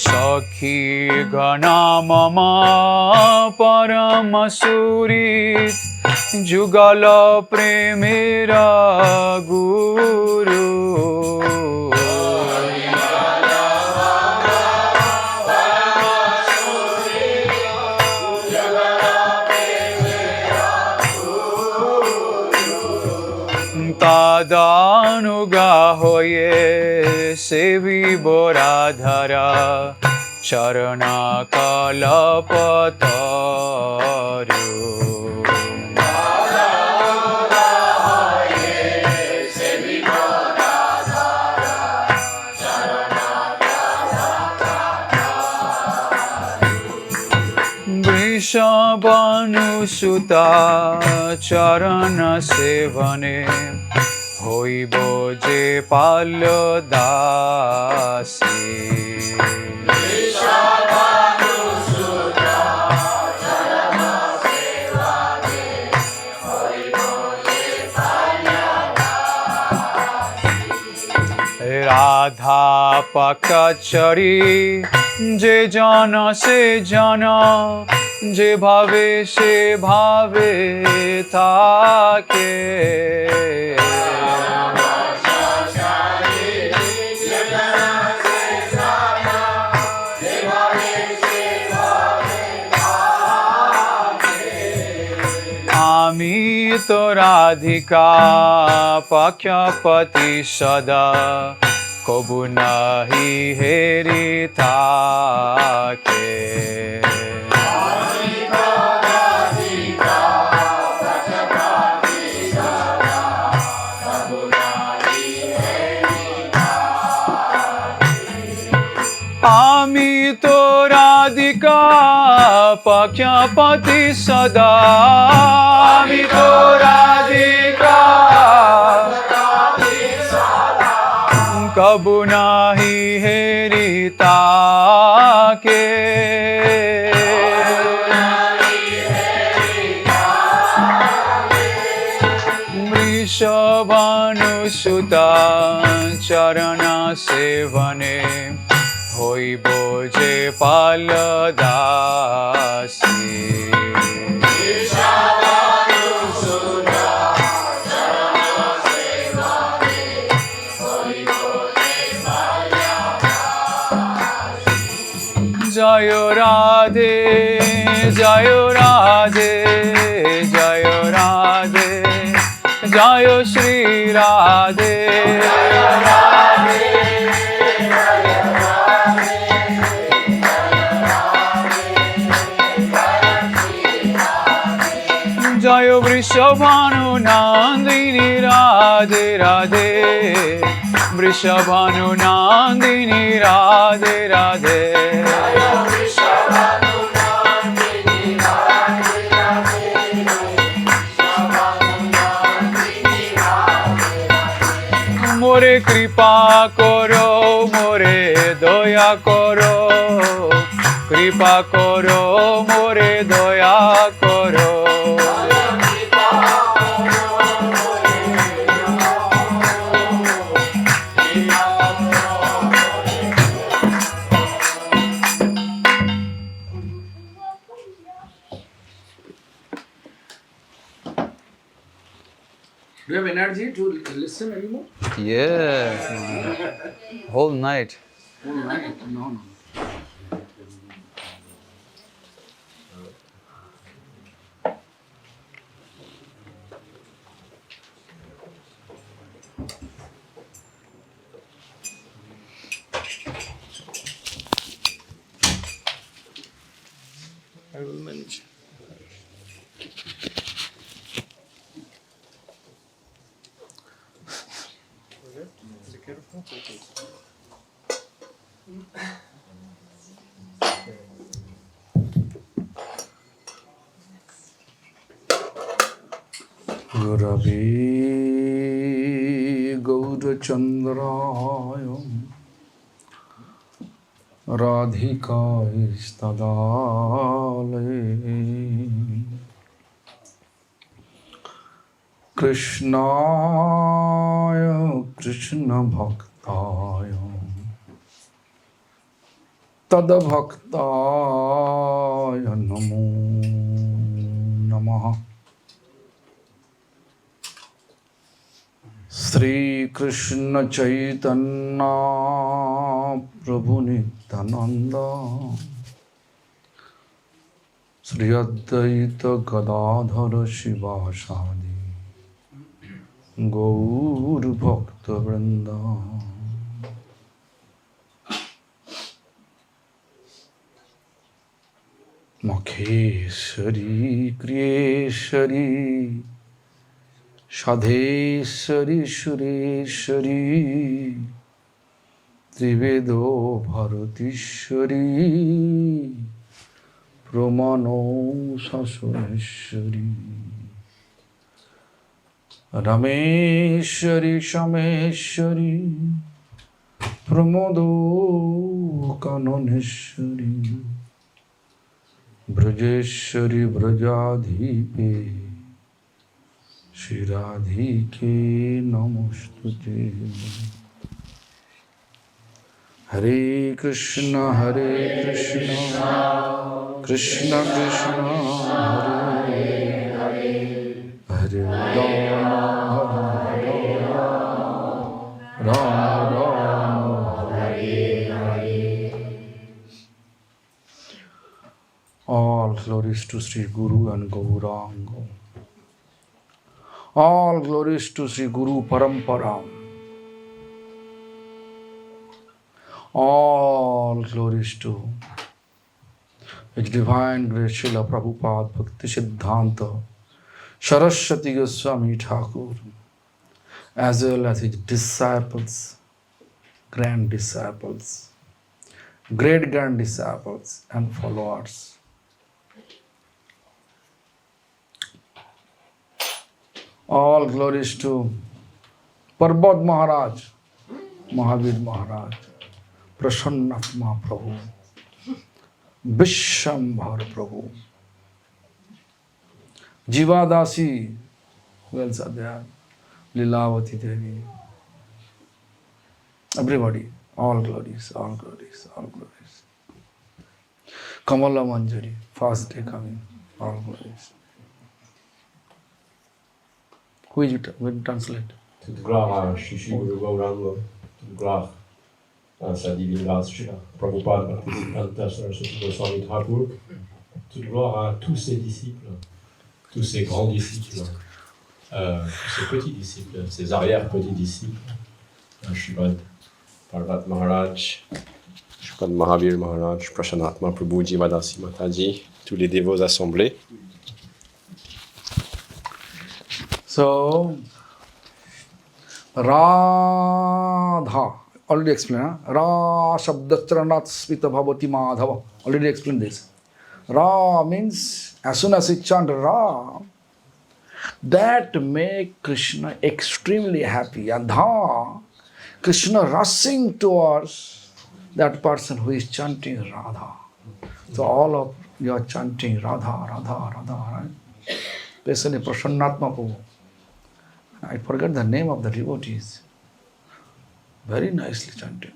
সখী গণা মম পরম সুরিত যুগল প্রেমের গুরু। তাদানুগা হয়ে সেবিব রাধারা চরণ কলপতরু। বৃষবানুসুতা চরণ সেবনে হইব যে পালদাসী। রাধা পাকাচরি যে জন সে জন, যে ভাবে সে ভাবে থাকে। আমি তো রাধিকা পক্ষপতি সদা, কবু নাহি হেরি থাকে। আমি তো রাধিকা পক্ষপতি সদা, আমি তো রাধিকা কবু নাহি হেরি তাকে। বৃষবানুসুতা চরণ সেবনে হইব যে পালদাসী। জয় রাধে জয় রাধে জয় রাধে, জয় শ্রী রাধে। জয় বৃষভানু নন্দিনী রাধে রাধে, বৃষভানু নন্দিনী রাধে রাধে। মোরে কৃপা করো, মোরে দয়া করো, কৃপা করো, মোরে দয়া করো। Do you have energy to listen anymore? Yes, whole night. All night? No, no. will manage. Be careful. Gurave Gaurachandraya Radhika Istadale Krishnaya Krishna Bhaktaya Tadabhaktaya Namo Namaha Sri Krishna Chaitanya Prabhu Nityananda Sri Advaita Gadadhara Shivasadi Gaur Bhakta Vrinda Makheshwari Kriyeshwari Shadheshwari Sureshwari Trivedo Bharatishwari Pramano Sasureshwari Rameshwari Shameshwari Pramodo Kanoneshwari Brajeshwari Brajadhipe Shri Radhike Namostute Hare Krishna Krishna Krishna Hare Hare Hare Rama Rama Hare Hare. All glories to Sri Guru and Gauranga. All glories to Sri Guru Parampara. All glories to His Divine Grace Srila Prabhupada Bhakti Siddhanta Saraswati Goswami Thakur, as well as his disciples, grand disciples, great grand disciples and followers. All glories to Parbat Maharaj, Mahavir Maharaj, Prasannatma Prabhu, Vishwambhar Prabhu, Jivadasi, who else are there? Lilavati Devi. Everybody, all glories, all glories, all glories. Kamala Manjari, fast day coming, all glories. Who is it? Will translate? Toute gloire à Shri Guru Gauranga, toute gloire à sa divine grâce, Srila Prabhupada Bhaktisiddhanta Saraswati Goswami Thakur, toute gloire à tous ses disciples, tous ses grands disciples, tous ses petits disciples, ses arrière-petits disciples, Sripad Parvat Maharaj, Sripad Mahavir Maharaj, Prasannatma Prabhu, Jivadasi Mataji, tous les dévots assemblés. So, Radha, already explained, huh? Ra Shabdachranat Smita Bhavati Madhava, already explained this. Ra means, as soon as you chant Ra, that make Krishna extremely happy. And Dha, Krishna rushing towards that person who is chanting Radha. So all of you are chanting Radha, Radha, Radha, right? Especially Prasannatma Prabhu. I forget the name of the devotees. Very nicely chanted.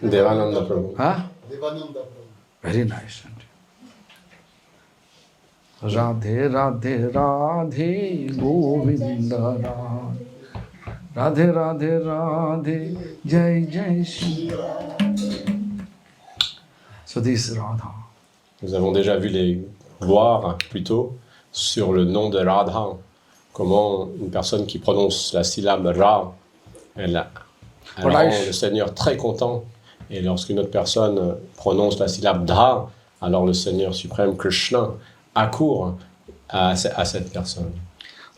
Devananda Prabhu. Huh? Very nice chanted. Radhe Radhe Radhe Govinda Radhe Radhe Radhe Jai Jai Shri. So this is Radha. Nous avons déjà vu les gloires plus tôt sur le nom de Radha. Comment une personne qui prononce la syllabe Ra, elle rend le Seigneur très content. Et lorsqu'une autre personne prononce la syllabe Dha, alors le Seigneur suprême Krishna accourt à cette personne.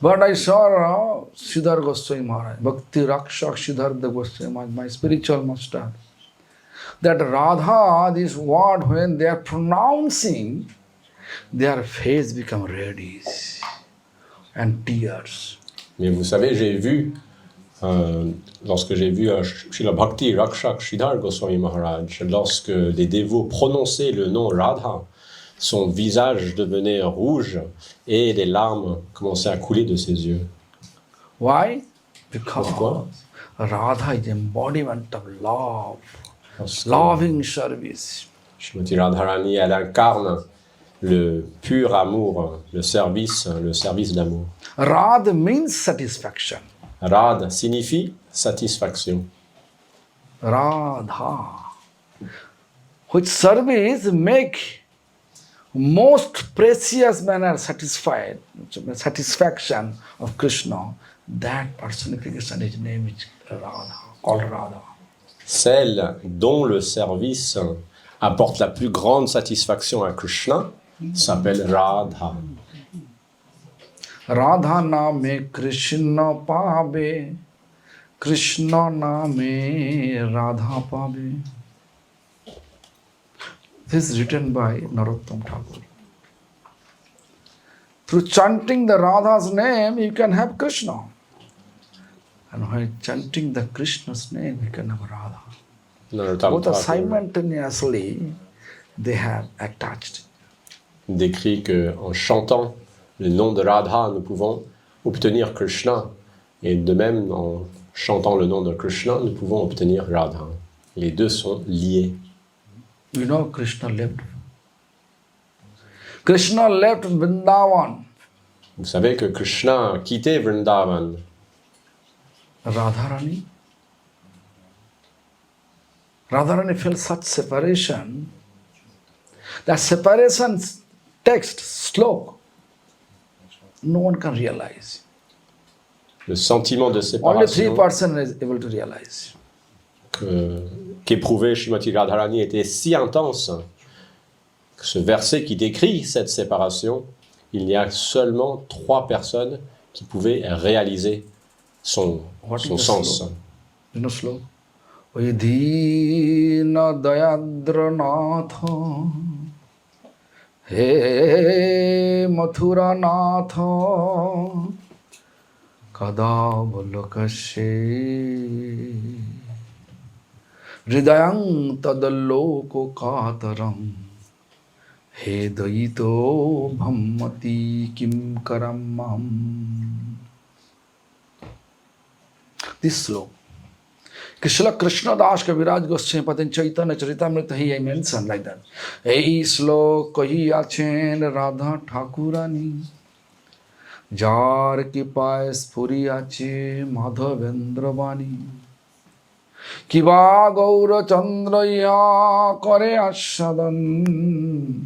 But I saw Siddhar Goswami Maharaj, Bhakti Rakshak Siddhartha Goswami Maharaj, my spiritual master, that Radha, this word, when they are pronouncing, their face become reddish and tears. Mais vous savez, j'ai vu, lorsque j'ai vu Srila Bhakti Rakshak Siddhar Goswami Maharaj, lorsque les dévots prononçaient le nom Radha, son visage devenait rouge et les larmes commençaient à couler de ses yeux. Why? Because Pourquoi? Radha is embodiment of love, Parce que loving service. Srimati Radharani, elle incarne le pur amour, le service d'amour. Radha means satisfaction. Rad signifie satisfaction. Radha, which service make most precious manner satisfaction of Krishna. That personification, his name is Radha, called Radha. Celle dont le service apporte la plus grande satisfaction à Krishna s'appelle Radha. Radha name Krishna pabe, Krishna name Radha pabe. This is written by Narottam Thakur. Through chanting the Radha's name, you can have Krishna. And while chanting the Krishna's name, you can have Radha. Narottam Both are Thakur simultaneously, they have attached. décrit qu'en chantant le nom de Radha, nous pouvons obtenir Krishna. Et de même, en chantant le nom de Krishna, nous pouvons obtenir Radha. Les deux sont liés. You know, Krishna left. Krishna left Vrindavan. Vous savez que Krishna a quitté Vrindavan. Radharani felt such separation. That separation text, slok, no one can realize. Le sentiment de Only séparation 3% is able to realize. qu'éprouvait Srimati Radharani était si intense que ce verset qui décrit cette séparation, il y a seulement 3 personnes qui pouvaient réaliser son sens. You know slok? Vidhina dayadranatha He mathuranatha Kadavalakashe Hridayang tadalloko kataram He dayito bhammati kim karamam. This sloka. Krishna Das Kaviraj Goswami Patin Chaitanya Charitamrita, he mentioned like that. Ei slok kahi achen Radha Thakurani Jar ki paye spuri ache Madhavendra Vani Kiva Gaura Chandra ya kare ashadan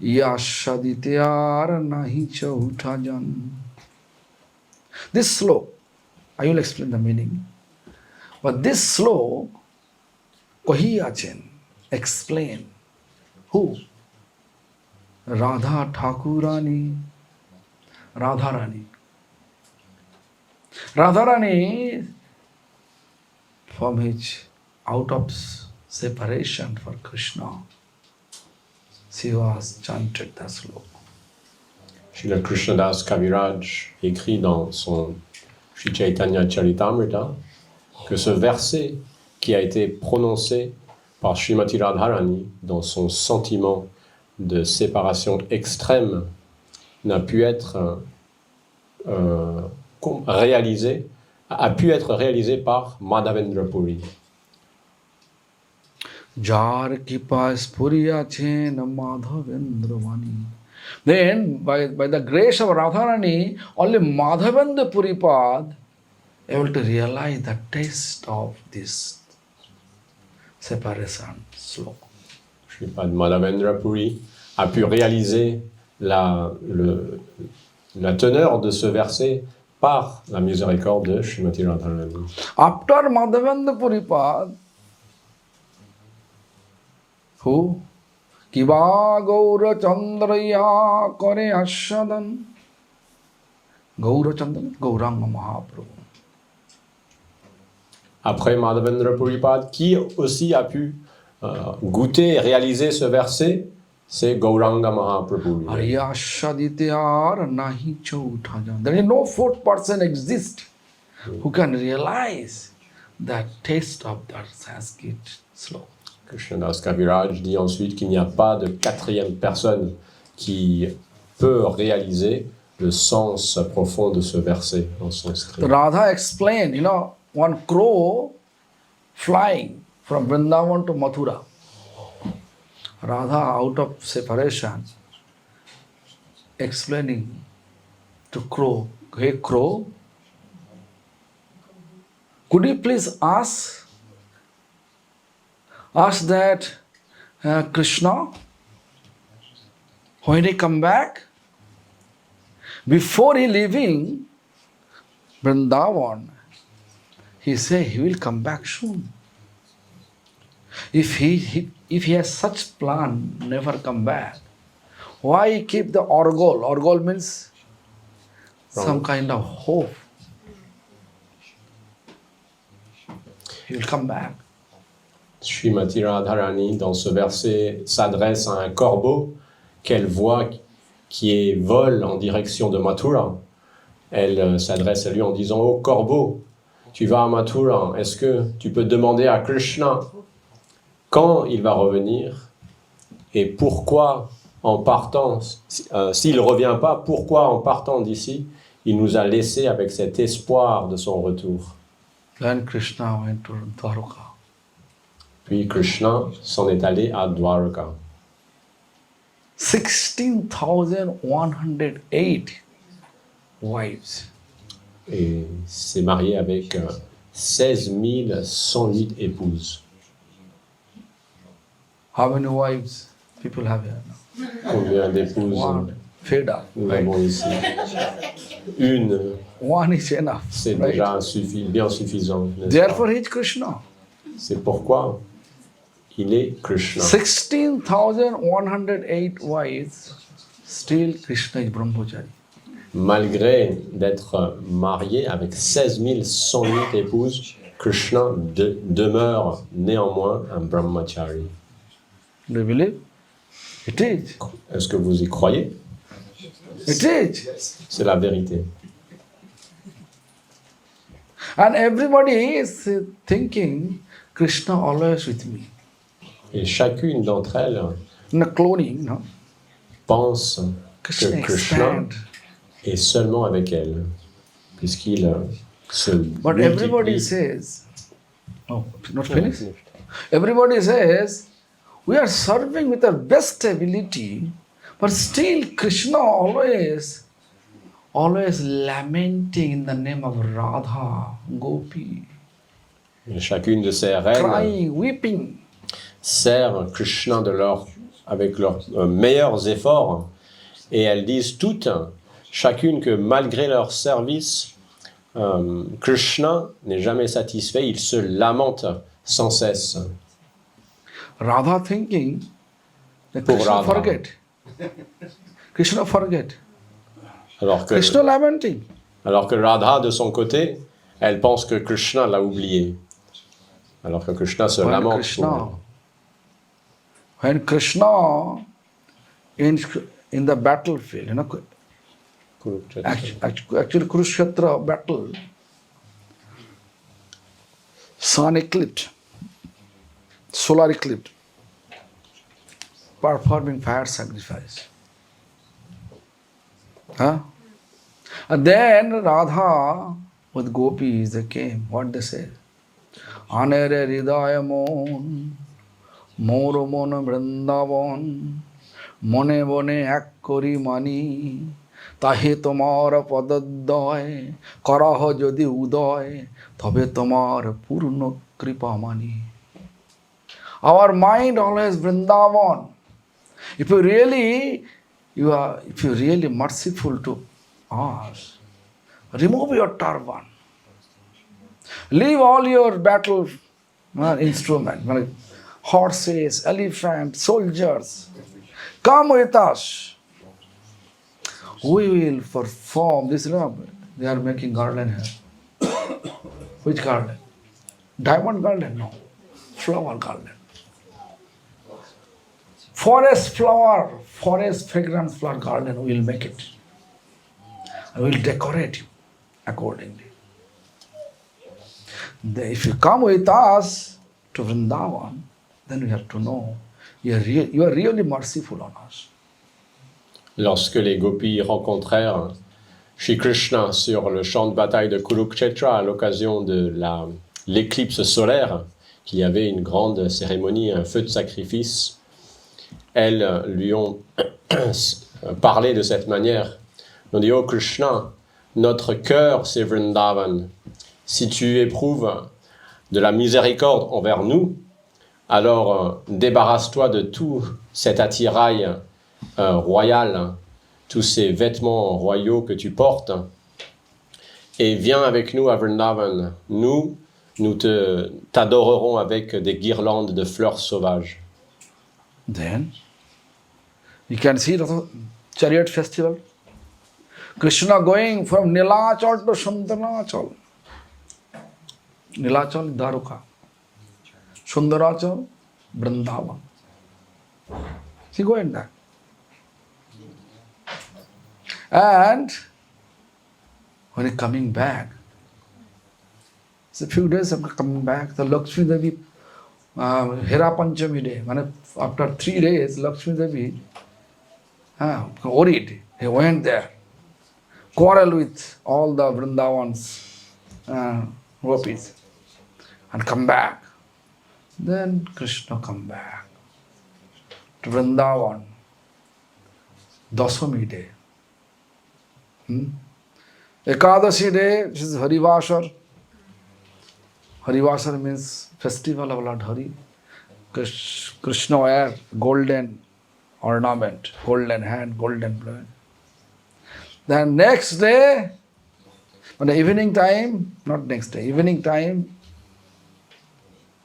Ya ashadite ar nahi chautha jan. This slok, I will explain the meaning. But this slok, Kahi achen, explain. Who? Radha Thakurani. Radharani. Radharani, from which out of separation for Krishna, she was chanted the slok. Srila Krishnadas Kaviraj écrit dans son Sri Chaitanya Charitamrita que ce verset qui a été prononcé par Srimati Radharani dans son sentiment de séparation extrême n'a pu être réalisé, a pu être réalisé par Madhavendra Puri. Jar kipa spuriya chen Madhavendra Vani. Then, by the grace of Radharani, only Madhavendra Puripad able to realize the taste of this separation sloka. Sripad Madhavendra Puri a pu réaliser la teneur de ce verset par la miséricorde de Srimati Radharani. After Madhavendra Puripad, who? কিবা গৌরচন্দ্রয়া করে আস্বাদন গৌরচন্দ্র গৌরাঙ্গ Mahaprabhu Après Madhavendra Puripad, qui aussi a pu goûter et réaliser ce verset, c'est Gauranga Mahaprabhu. আর এই আস্বাদিতে আর নাহি চৌঠা জন there is no fourth person exist who can realize the taste of that Sanskrit sloka. Krishnadas Kaviraj dit ensuite qu'il n'y a pas de quatrième personne qui peut réaliser le sens profond de ce verset en sanskrit. So Radha explained, one crow flying from Vrindavan to Mathura. Radha, out of separation, explaining to crow, hey crow, could you please ask that Krishna, when he come back, before he leaving Vrindavan, he say he will come back soon. If he has such plan, never come back, why keep the orgol? Orgol means some kind of hope. He will come back. Srimati Radharani, dans ce verset, s'adresse à un corbeau qu'elle voit qui vole en direction de Mathura. Elle s'adresse à lui en disant « Oh corbeau, tu vas à Mathura, est-ce que tu peux demander à Krishna quand il va revenir et pourquoi en partant, s'il ne revient pas, pourquoi en partant d'ici, il nous a laissés avec cet espoir de son retour. » Then Krishna went to Dwarka. Puis Krishna s'en est allé à Dwarka. 16,108 wives. Et s'est marié avec 16 108 épouses. How many wives people have here now? Combien d'épouses One. Fade up. nous Right? avons ici? Une, One is enough. c'est Right? déjà bien suffisant. n'est-ce pas? Therefore, he is Krishna. C'est pourquoi il est Krishna. 16,108 wives, still Krishna is Brahmachari. Malgré d'être marié avec 16 108 épouses, Krishna demeure néanmoins un brahmachari. Do you believe? It is. Est-ce que vous y croyez? It is. C'est la vérité. And everybody is thinking Krishna always with me. Et chacune d'entre elles No cloning, no? pense Krishna que Krishna expand. est seulement avec elle, puisqu'il se But everybody multiplie. says, oh, not finished? Everybody says, we are serving with our best ability, but still Krishna always lamenting in the name of Radha, Gopi, Et chacune de ces reines crying, weeping. sert Krishna avec leurs meilleurs efforts, et elles disent toutes, chacune, que malgré leur service, Krishna n'est jamais satisfait, il se lamente sans cesse. Radha thinking that Pour Krishna Radha. forget. Krishna forget. Alors que, Krishna lamenting. alors que Radha, de son côté, elle pense que Krishna l'a oublié. Alors que Krishna se lamente. When Krishna in the battlefield, actually Kurukshetra battle, sun eclipsed, solar eclipse, performing fire sacrifice. And then Radha with gopis they came. What they say? Anere hridaya mon, mor mon brindavan, mone bone ek kori mani, তাহে তোমার পদদ্বয় করহ যদি উদয় তবে তোমার পূর্ণ কৃপা মানি. Our mind always Vrindavan. If you really merciful to us, remove your turban. Leave all your battle instrument. horses, elephants, soldiers. Come with us. We will perform this. They are making garden here. Which garden? Diamond garden? No. Flower garden. Forest flower, forest fragrance flower garden, we will make it. And we will decorate you accordingly. If you come with us to Vrindavan, then we have to know you are really merciful on us. Lorsque les gopis rencontrèrent Shri Krishna sur le champ de bataille de Kurukshetra à l'occasion de l'éclipse solaire, qu'il y avait une grande cérémonie, un feu de sacrifice, elles lui ont parlé de cette manière. Ils ont dit, oh Krishna, notre cœur c'est Vrindavan. Si tu éprouves de la miséricorde envers nous, alors débarrasse-toi de tout cet attirail royal, tous ces vêtements royaux que tu portes, et viens avec nous à Vrindavan. Nous t'adorerons avec des guirlandes de fleurs sauvages. Then, you can see the chariot festival. Krishna going from Nilachal to Sundarachal. Nilachal, Dwaruka. Sundarachal, Vrindavan. He going there. And when he coming back, it's a few days after coming back, the Lakshmi Devi, Hera Panchami day, after 3 days, Lakshmi Devi worried. He went there, quarreled with all the Vrindavan's gopis, and come back. Then Krishna come back to Vrindavan, Dasami day. Ekadashi day, which is Harivasar. Harivasar means festival of Lord Hari. Krishna wear golden ornament, golden hand, golden blood. Then next day, on the evening time, not next day, evening time,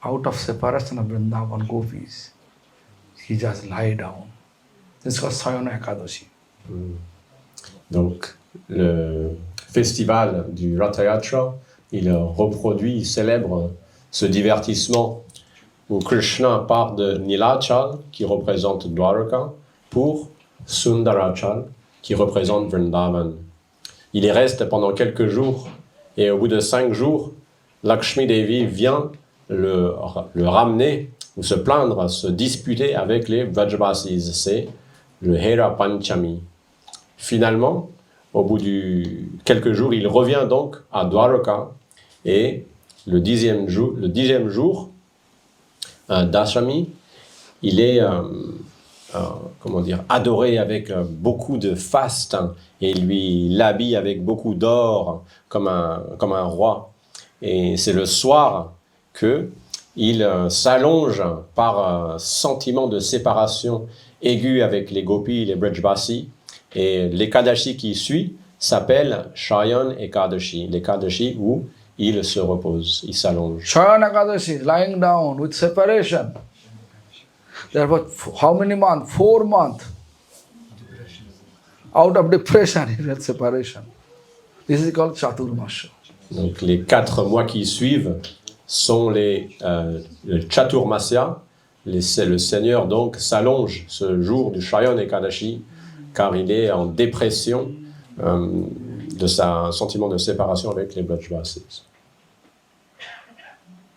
out of separation of Vrindavan gopis, he just lie down. This is called Sayana Ekadashi. Donc, le festival du Ratha Yatra, il reproduit, il célèbre ce divertissement où Krishna part de Nilachal, qui représente Dwaraka, pour Sundarachal, qui représente Vrindavan. Il y reste pendant quelques jours, et au bout de 5 jours, Lakshmi Devi vient le ramener, ou se plaindre, se disputer avec les Vrajavasis. C'est le Hera Panchami. Finalement, au bout de quelques jours, il revient donc à Dwaraka, et le 10e jour, Dashami, il est adoré avec beaucoup de faste, et lui l'habille avec beaucoup d'or comme un roi. Et c'est le soir que il s'allonge par sentiment de séparation aiguë avec les gopis, les Brajbasi, et l'Ekadashi qui suit s'appelle Shayan Ekadashi, l'Ekadashi où il se repose, il s'allonge. Shayan Ekadashi, lying down with separation. Therefore, how many months? 4 months. Out of depression, he had separation. This is called Chaturmasya. Donc les 4 mois qui suivent sont le Chaturmasya. Le Seigneur donc s'allonge ce jour du Shayan Ekadashi car il est en dépression de sa sentiment de séparation avec les Brajbasis.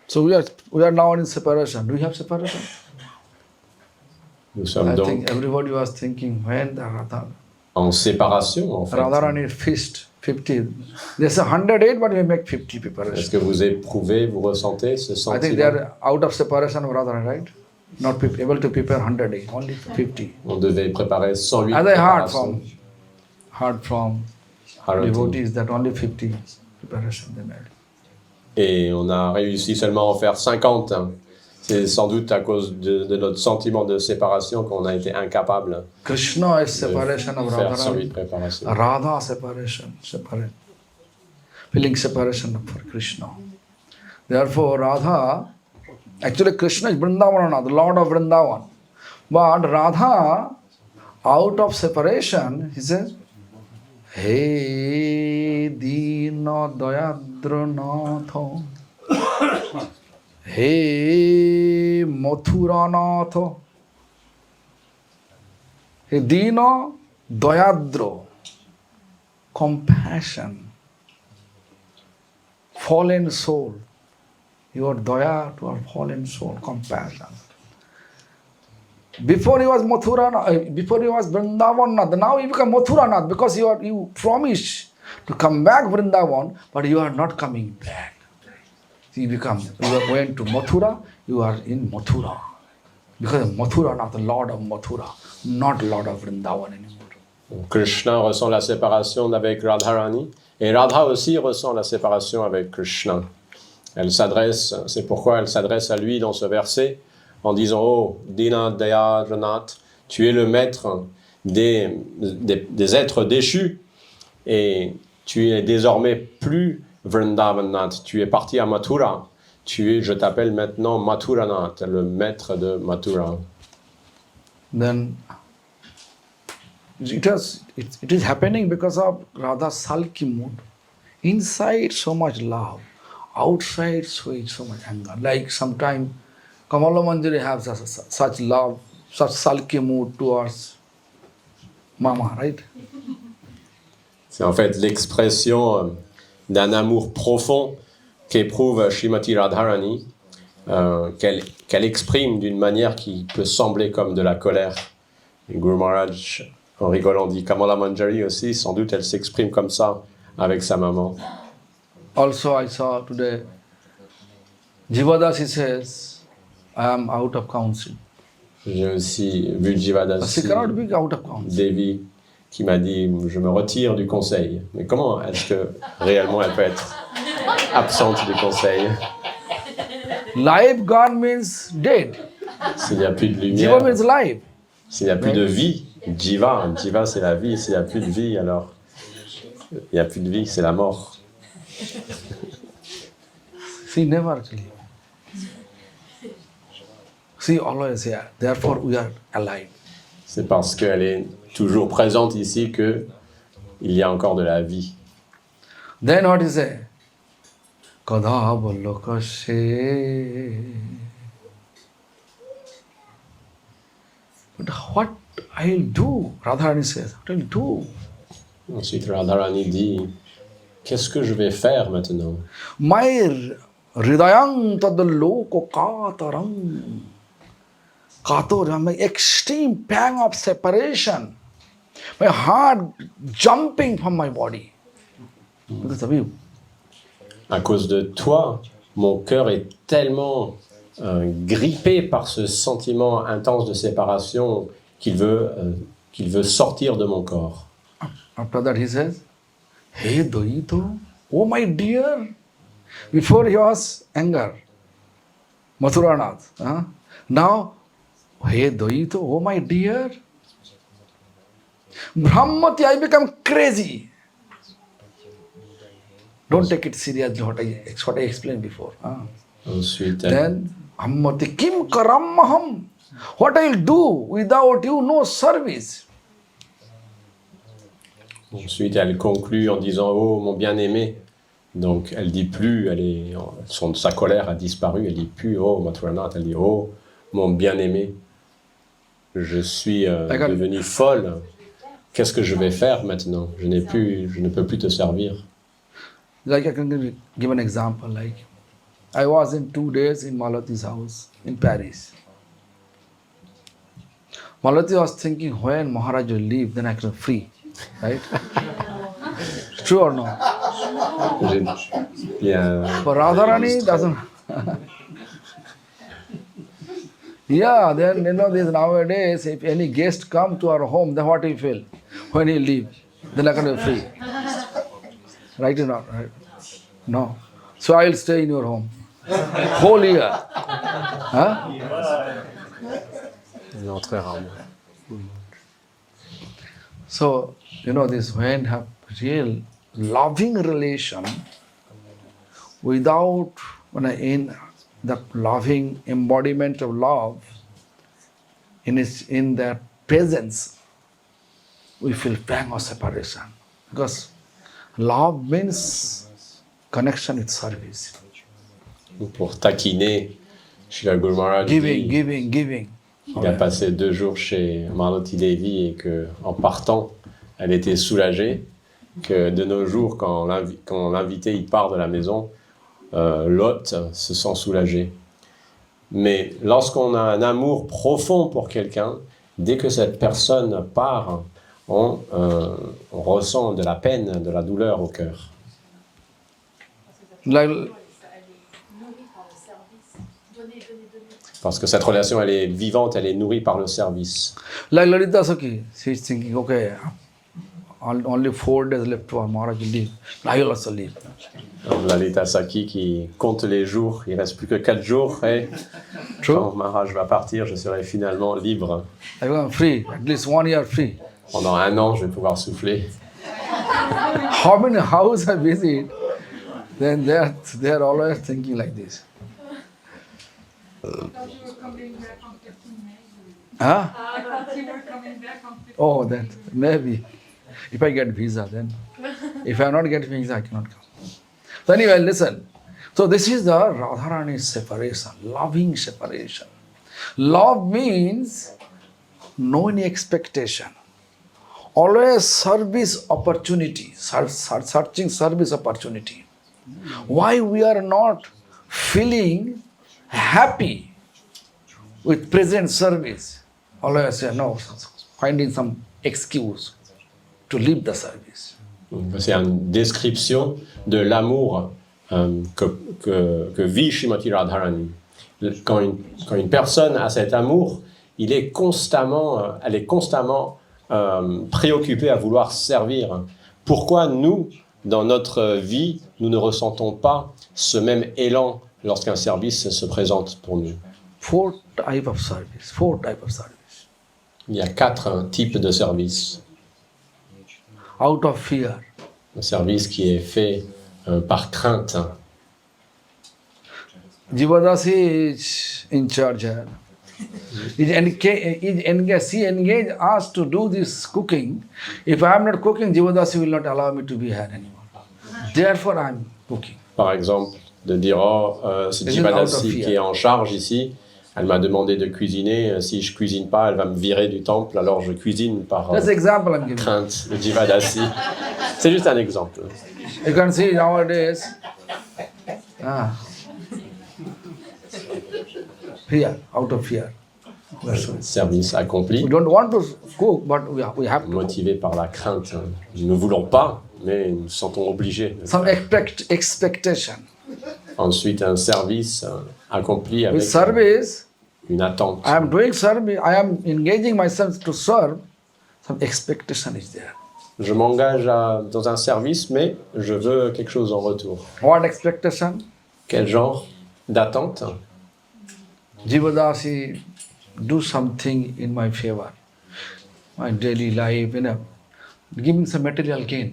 So we are now in separation. Do we have separation? Nous sommes I donc think everybody was thinking when the Radha. en séparation en fait. Radharani feast 50. There's 108, but we make 50 preparation. Est-ce que vous éprouvez, vous ressentez ce sentiment? I think they are out of separation of Radharani, right? Not able to prepare 108, only 50. On devait préparer 108 As I préparations. heard from devotees that only 50 preparation they made. Et on a réussi seulement à en faire 50. C'est sans doute à cause de notre sentiment de séparation qu'on a été incapable Krishna is de separation of faire 108 Radharani. préparations. Radha separation, separate. Feeling separation for Krishna. Therefore, Radha Actually, Krishna is Vrindavana, the Lord of Vrindavan. But Radha, out of separation, he says, Hey Dina Dayadranatha, Hey Mathuranatha, Hey Dina Dayadra, compassion, fallen soul. Your daya to our fallen soul, compassion. Before he was Mathuranath, before he was Vrindavanath, now you become Mathuranath because you promised to come back Vrindavan, but you are not coming back. You are going to Mathura, you are in Mathura. Because Mathuranath, the Lord of Mathura, not Lord of Vrindavan anymore. Krishna ressent la séparation avec Radharani et Radha aussi ressent la séparation avec Krishna. C'est pourquoi elle s'adresse à lui dans ce verset en disant Oh, Dina Dayadranatha, tu es le maître des êtres déchus et tu es désormais plus Vrindavanath, tu es parti à Mathura, je t'appelle maintenant Mathuranath, le maître de Mathura. Then it is happening because of Radha's sulky mood. Inside so much love, outside so much anger. Like sometimes Kamala Manjari has such love, such sulky mood towards Mama, right? C'est en fait l'expression d'un amour profond qu'éprouve Srimati Radharani, qu'elle exprime d'une manière qui peut sembler comme de la colère. Et Guru Maharaj, en rigolant, dit Kamala Manjari aussi, sans doute elle s'exprime comme ça avec sa maman. Also I saw today, Jivadasi says, I am out of council. J'ai aussi vu Jivadasi, She cannot be out of council. Devi, qui m'a dit je me retire du conseil. Mais comment est-ce que réellement elle peut être absente du conseil? Life gone means dead. S'il n'y a plus de Jiva lumière, means life. s'il n'y a plus de vie, Jiva c'est la vie, s'il n'y a plus de vie, alors il n'y a plus de vie, c'est la mort. She never leaves. She always here. Therefore we are alive. C'est parce qu'elle est toujours présente ici qu'il y a encore de la vie. Then what is it? Kadhavalokashe. But what I'll do? Radharani says, what I'll do? Ensuite, Radharani dit qu'est-ce que je vais faire maintenant? My hridayang tadalloko katarang. Kator, my extreme pang of separation. My heart jumping from my body. Because of you. À cause de toi, mon cœur est tellement grippé par ce sentiment intense de séparation qu'il veut sortir de mon corps. After that he says, Hey Dvaito, oh my dear. Before he was anger, Mathuranath. Now, Hey Dvaito, oh my dear. Brahmati, I become crazy. Don't take it seriously what I explained before. Ensuite, Then, Brahmati, kim karamaham. What I'll do without you, no service. Ensuite, elle conclut en disant oh mon bien-aimé. Donc, elle dit plus, sa colère a disparu. Elle dit plus oh Mathuranath, elle dit oh mon bien-aimé. Je suis devenue folle. Qu'est-ce que je vais faire maintenant? Je ne peux plus te servir. Like I can give an example. Like I was in 2 days in Malati's house in Paris. Malati was thinking when Maharaj will leave, then I can free, right? True or no? But Radharani doesn't. Yeah, then this nowadays, if any guest come to our home, then what do you feel? When he leave, then I can be free. Right or not? Right? No. So I will stay in your home. Whole year. Huh? Non, très rarement. So, this when have real loving relation without that loving embodiment of love, in their presence, we feel pang of separation. Because love means connection with service. Pour taquiner, Srila Guru Maharaj Giving, dit giving, giving. qu'il a passé 2 jours chez Malati Devi et qu'en partant, elle était soulagée que de nos jours, quand l'invité il part de la maison, l'hôte se sent soulagé. Mais lorsqu'on a un amour profond pour quelqu'un, dès que cette personne part, on ressent de la peine, de la douleur au cœur. Like, Parce que cette relation, elle est vivante, elle est nourrie par le service. like Lalita Sakhi, she's thinking, okay, only 4 days left for Maharaj will leave. I will also leave. Lalita Sakhi qui compte les jours, il ne reste plus que 4 jours, et quand Maharaj va partir, je serai finalement libre. I am free, at least 1 year free. Pendant 1 an, je vais pouvoir souffler. How many houses I visit, then they are always thinking like this. Huh? Oh, that maybe. If I get visa, then. If I not get visa, I cannot come. So anyway, listen. So this is the Radharani separation, loving separation. Love means no any expectation. Always service opportunity, searching service opportunity. Why we are not feeling happy with present service? Always say no, finding some excuse to leave the service. C'est une description de l'amour que vit Srimati Radharani. Quand une personne a cet amour, elle est constamment préoccupée à vouloir servir. Pourquoi nous, dans notre vie, nous ne ressentons pas ce même élan lorsqu'un service se présente pour nous? 4 types of service. Il y a 4 types de services. Out of fear. Un service qui est fait par crainte. Jivadasi is in charge here. She engaged us to do this cooking. If I am not cooking, Jivadasi will not allow me to be here anymore. Therefore, I am cooking. Par exemple, de dire, c'est Jivadasi qui est en charge ici. Elle m'a demandé de cuisiner. Si je cuisine pas, elle va me virer du temple. Alors je cuisine par crainte. Le Jivadasi. C'est juste un exemple. You can see nowadays. Fear, out of fear. Service accompli. We don't want to cook, but we have to. Motivé par la crainte. Nous ne voulons pas, mais nous nous sentons obligés. Some expectation. Ensuite, un service accompli avec service, une attente. I am doing service, I am engaging myself to serve. Some expectation is there. Je m'engage dans un service, mais je veux quelque chose en retour. What expectation? Quel genre d'attente? Jivadasi, do something in my favor, my daily life, giving some material gain.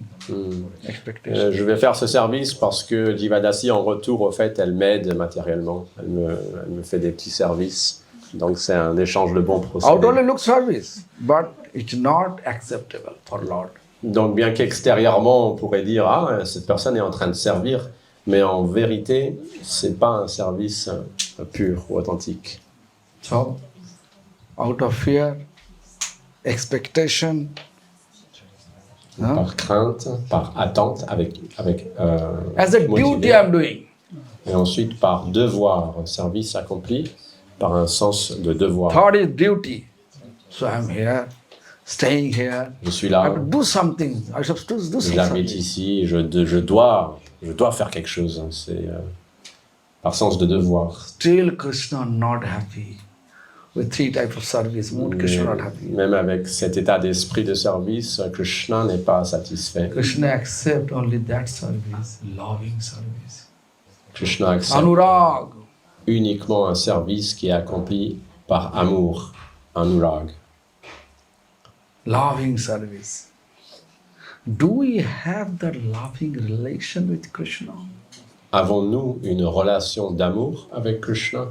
Expectation. Je vais faire ce service parce que Jivadasi, en retour, au fait, elle m'aide matériellement. Elle me fait des petits services. Donc c'est un échange de bons procédés. Outwardly look service, but it's not acceptable for Lord. Donc bien qu'extérieurement, on pourrait dire, cette personne est en train de servir, mais en vérité, c'est pas un service pur ou authentique. So, out of fear, expectation, par crainte, par attente, avec as a duty I'm doing. Et ensuite par devoir, service accompli, par un sens de devoir. Third is duty. So I'm here, staying here. Je suis I là. have to do something. I have to do something. J'habite ici. Je dois faire quelque chose. C'est par sens de devoir. Still, Krishna not happy with 3 types of service. Krishna not happy. Même avec cet état d'esprit de service, Krishna n'est pas satisfait. Krishna accept only that service, loving service. Krishna accepte Anurag. Uniquement un service qui est accompli par amour, anurag. Loving service. Do we have that loving relation with Krishna? avons-nous une relation d'amour avec Krishna?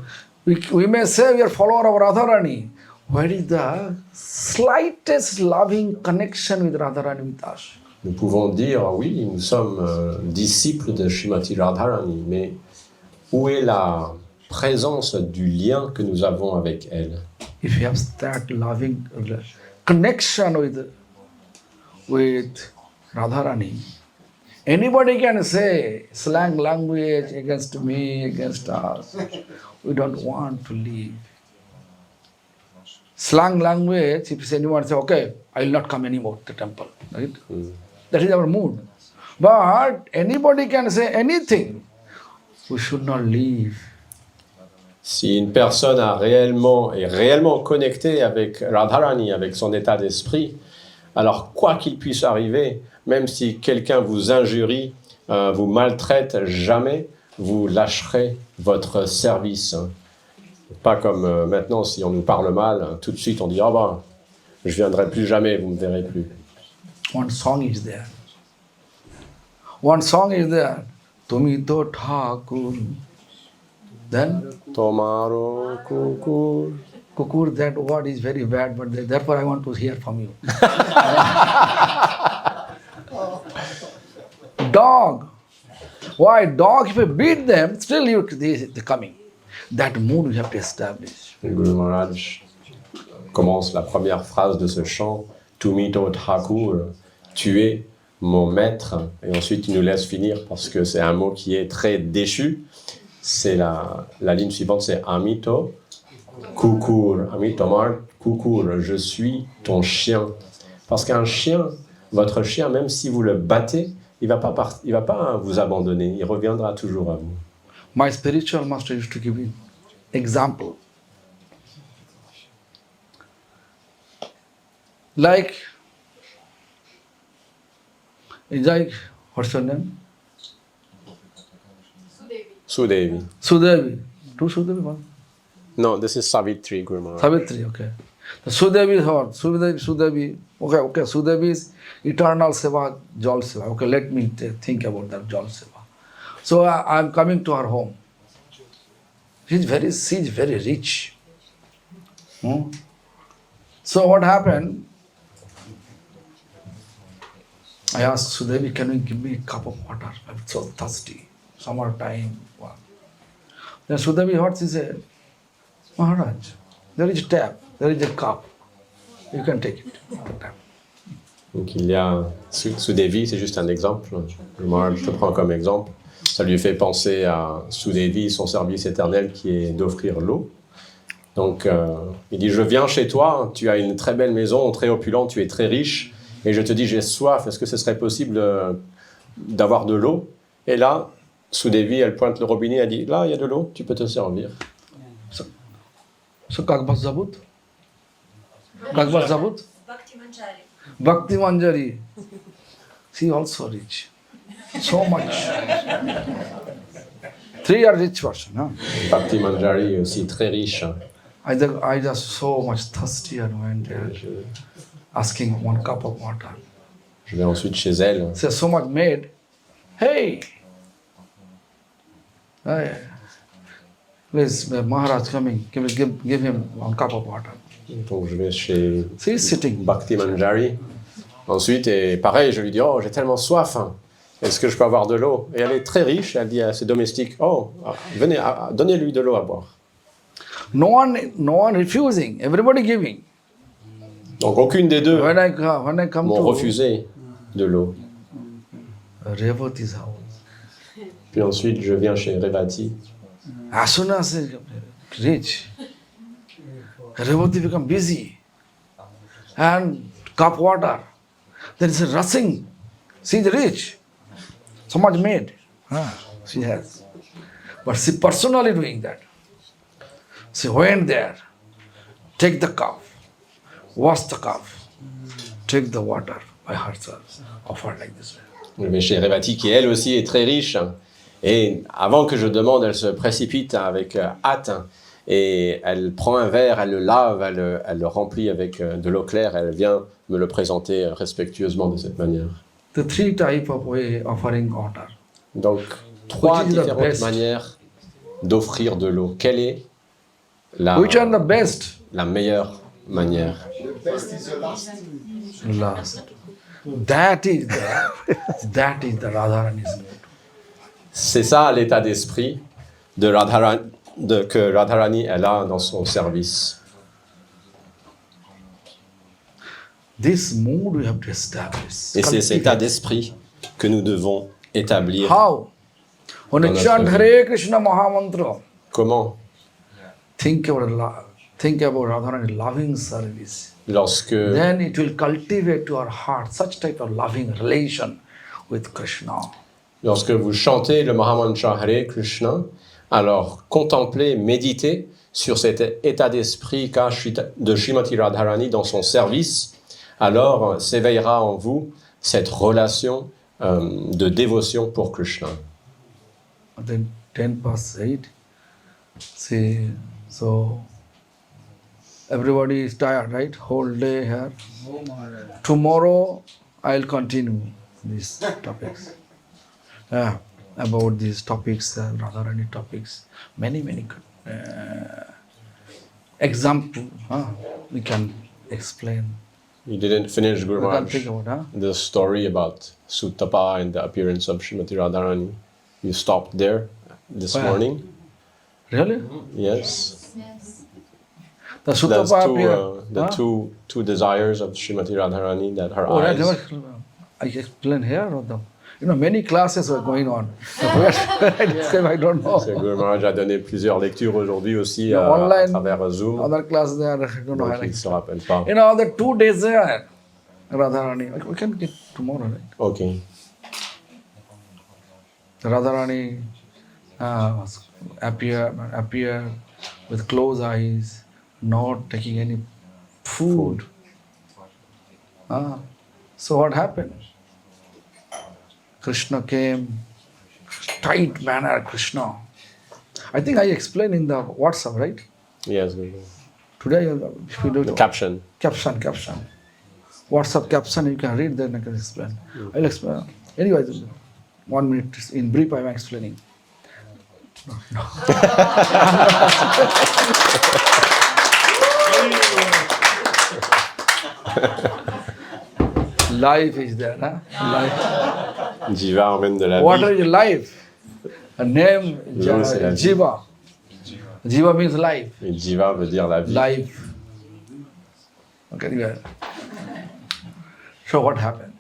We may say we are follower of Radharani. Where is the slightest loving connection with Radharani with us? Nous pouvons dire, oui, nous sommes disciples de Srimati Radharani, mais où est la présence du lien que nous avons avec elle? If you have that loving connection with Radharani, anybody can say slang language against me, against us. We don't want to leave. Slang language, if anyone say, okay, I will not come anymore to the temple. Right? That is our mood. But anybody can say anything. We should not leave. Si une personne est réellement connectée avec Radharani, avec son état d'esprit, alors quoi qu'il puisse arriver, même si quelqu'un vous injurie, vous maltraite, jamais vous lâcherez votre service. Pas comme maintenant, si on nous parle mal, tout de suite on dit « Ah ben, je viendrai plus jamais, vous ne me verrez plus ». One song is there. One song is there. Tumi to Thakur. Then Tomaro kukur. Kukur, that word is very bad, but therefore I want to hear from you. Dog. Why? Dog, if you beat them, still they're coming. That mood we have to establish. Le Guru Maharaj commence la première phrase de ce chant, Tumito Thakur, tu es mon maître, et ensuite il nous laisse finir parce que c'est un mot qui est très déchu. C'est la ligne suivante, c'est Amito Kukur, Amito Mar Kukur, je suis ton chien. Parce qu'un chien, votre chien, même si vous le battez, il va pas vous abandonner, il reviendra toujours à vous. My spiritual master used to give me example. Like, what's her name? Sudevi. Sudevi. Two Sudevi, one? No, this is Savitri, Guru Maharaj. Savitri, okay. The Sudevi is what? Sudevi. Okay. Sudevi is eternal seva, Jal seva. Okay, let me think about that Jal seva. So I'm coming to her home. She's very rich. So what happened? I asked Sudevi, can you give me a cup of water? I'm so thirsty. Summertime. Then Sudevi, what she said? Maharaj, there is a tap, there is a cup. You can take it. Donc il y a Sudevi, c'est juste un exemple. Moi, je te prends comme exemple. Ça lui fait penser à Sudevi, son service éternel qui est d'offrir l'eau. Donc il dit, je viens chez toi, tu as une très belle maison, très opulente, tu es très riche, et je te dis, j'ai soif, est-ce que ce serait possible d'avoir de l'eau? Et là, Sudevi, elle pointe le robinet, elle dit, là, il y a de l'eau, tu peux te servir. So Kakbas Zabut? Kakbas Zabut? Bhakti Manjari. She also rich. So much. 3 are rich person. Huh? Bhakti Manjari est aussi très riche. I just so much thirsty and went there asking 1 cup of water. Je vais ensuite chez elle. Say so much made. Hey, please, Maharaj coming. Give him 1 cup of water. Donc je vais chez She's sitting. Bhakti Manjari. Ensuite, et pareil, je lui dis, oh, j'ai tellement soif. Est-ce que je peux avoir de l'eau? Et elle est très riche. Elle dit à ses domestiques, oh, venez, donnez-lui de l'eau à boire. No one refusing. Everybody giving. Donc aucune des deux When I come m'ont to refusé de l'eau. Revati's house, Puis ensuite, je viens chez Revati. as soon as they reach, Revati become busy and cup water. There is a rushing. She is rich. So much made. She has. But she personally doing that. She went there, take the cup, wash the cup, take the water by herself, offer like this. Je vais chez Revati, qui elle aussi est très riche. Et avant que je demande, elle se précipite avec hâte. Et elle prend un verre, elle le lave, elle le remplit avec de l'eau claire. Elle vient me le présenter respectueusement de cette manière. The 3 types of way offering water. Donc, trois Which is the différentes best? manières d'offrir de l'eau. Quelle est la, Which are the best? la meilleure manière? Last. That is the Radharani's mood. C'est ça l'état d'esprit de que Radharani elle a dans son service. This mood we have to establish. Et c'est cet état d'esprit que nous devons établir. How? When you Dans chant notre Hare Krishna Mahamantra, Comment? think about Radharani's loving service. Lorsque, Then it will cultivate to our heart such type of loving relation with Krishna. lorsque vous chantez le Mahamantra Hare Krishna, alors contemplez, méditez sur cet état d'esprit qu'a de Srimati Radharani dans son service, alors s'éveillera en vous cette relation de dévotion pour Krishna. And then 8:10. See, so everybody is tired, right? Whole day here. Tomorrow I'll continue these topics. About these topics, Radharani topics. Many example. We can explain. You didn't finish, Guru We can Maharaj, think about, the story about Suttapa and the appearance of Srimati Radharani. You stopped there this Where? morning? Really? Yes. The That's Suttapa two desires of Srimati Radharani, that her Oh, eyes. I explain here or the. Many classes were going on. Where I describe, I don't know. Le Guru Maharaj a donné plusieurs lectures aujourd'hui aussi Yeah, à online, travers Zoom. Other classes there, I don't know. Donc il ne se rappelle pas. The 2 days there, Radharani. We can get tomorrow, right? Ok. Radharani appear with closed eyes, not taking any food. So what happened? Krishna came, tight manner Krishna. I think I explained in the WhatsApp, right? Yes, Guru. Today, if you do The caption. caption. WhatsApp caption, you can read, then I can explain. I'll explain. Anyway, 1 minute in brief, I'm explaining. Life is there, huh? Life. Jiva emmène de la What vie. is life? A name, L'eau, c'est la vie. Jiva. Jiva means life. Et Jiva veut dire la vie. Life. Okay, yeah. So what happened?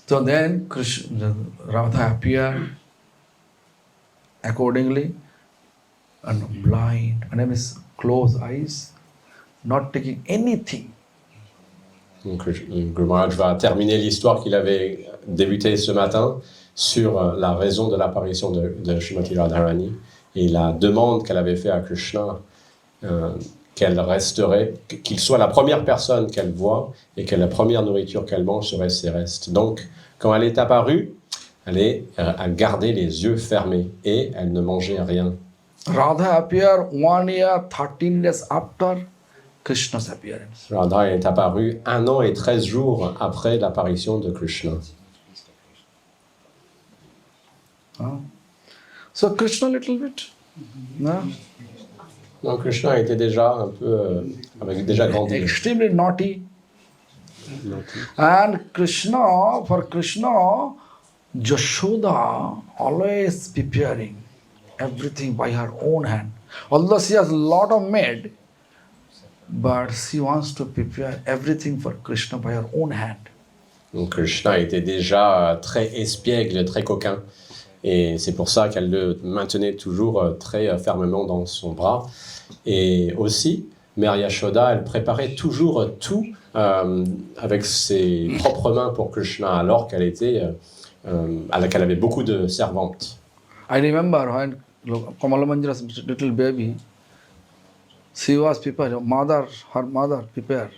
So then Krishna, Radha appeared accordingly, and blind, and then with closed eyes, not taking anything. Donc, Guru Maharaj va terminer l'histoire qu'il avait débutée ce matin sur la raison de l'apparition de Srimati Radharani et la demande qu'elle avait faite à Krishna qu'elle resterait, qu'il soit la première personne qu'elle voit et que la première nourriture qu'elle mange serait ses restes. Donc, quand elle est apparue, elle gardait les yeux fermés et elle ne mangeait rien. Radha appeared 1 year, 13 days after Krishna's appearance. Radha est apparue 1 an et 13 jours après l'apparition de Krishna. So Krishna little bit, no? Donc Krishna était déjà un peu, avait déjà grandi. Extremely naughty. And for Krishna, Jashoda always preparing everything by her own hand. Although she has a lot of maid, but she wants to prepare everything for Krishna by her own hand. Donc Krishna était déjà très espiègle, très coquin. Et c'est pour ça qu'elle le maintenait toujours très fermement dans son bras. Et aussi, Mère Yashoda, elle préparait toujours tout avec ses propres mains pour Krishna, alors qu'elle avait beaucoup de servantes. I remember when Kamala Manjara's little baby, she was preparing, her mother prepared,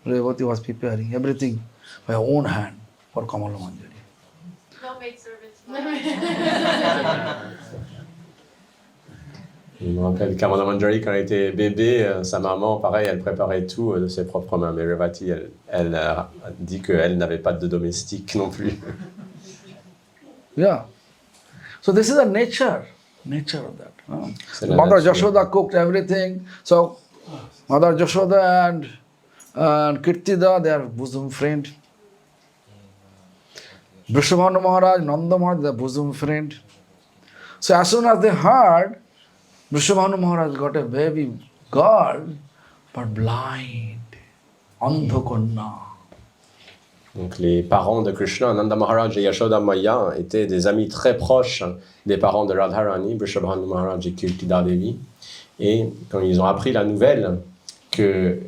Revati was preparing everything by her own hand for Kamala Manjari. No maid service. Je me rappelle Kamala Manjari, quand elle était bébé, sa maman, pareil, elle préparait tout de ses propres mains. Mais Revati, elle a dit qu'elle n'avait pas de domestique non plus. Yeah. So this is the nature of that. C'est la Mother nature. Yashoda cooked everything. So Mother Yashoda and Kirtida, they are bosom friend. Vrishabhanu Maharaj, Nanda Maharaj, they are bosom friend. So as soon as they heard, Vrishabhanu Maharaj got a baby girl, but blind, Andhakonna. Donc les parents de Krishna, Nanda Maharaj et Yashoda Maya, étaient des amis très proches des parents de Radharani, Vrishabhanu Maharaj et Kirtida Devi. Et quand ils ont appris la nouvelle que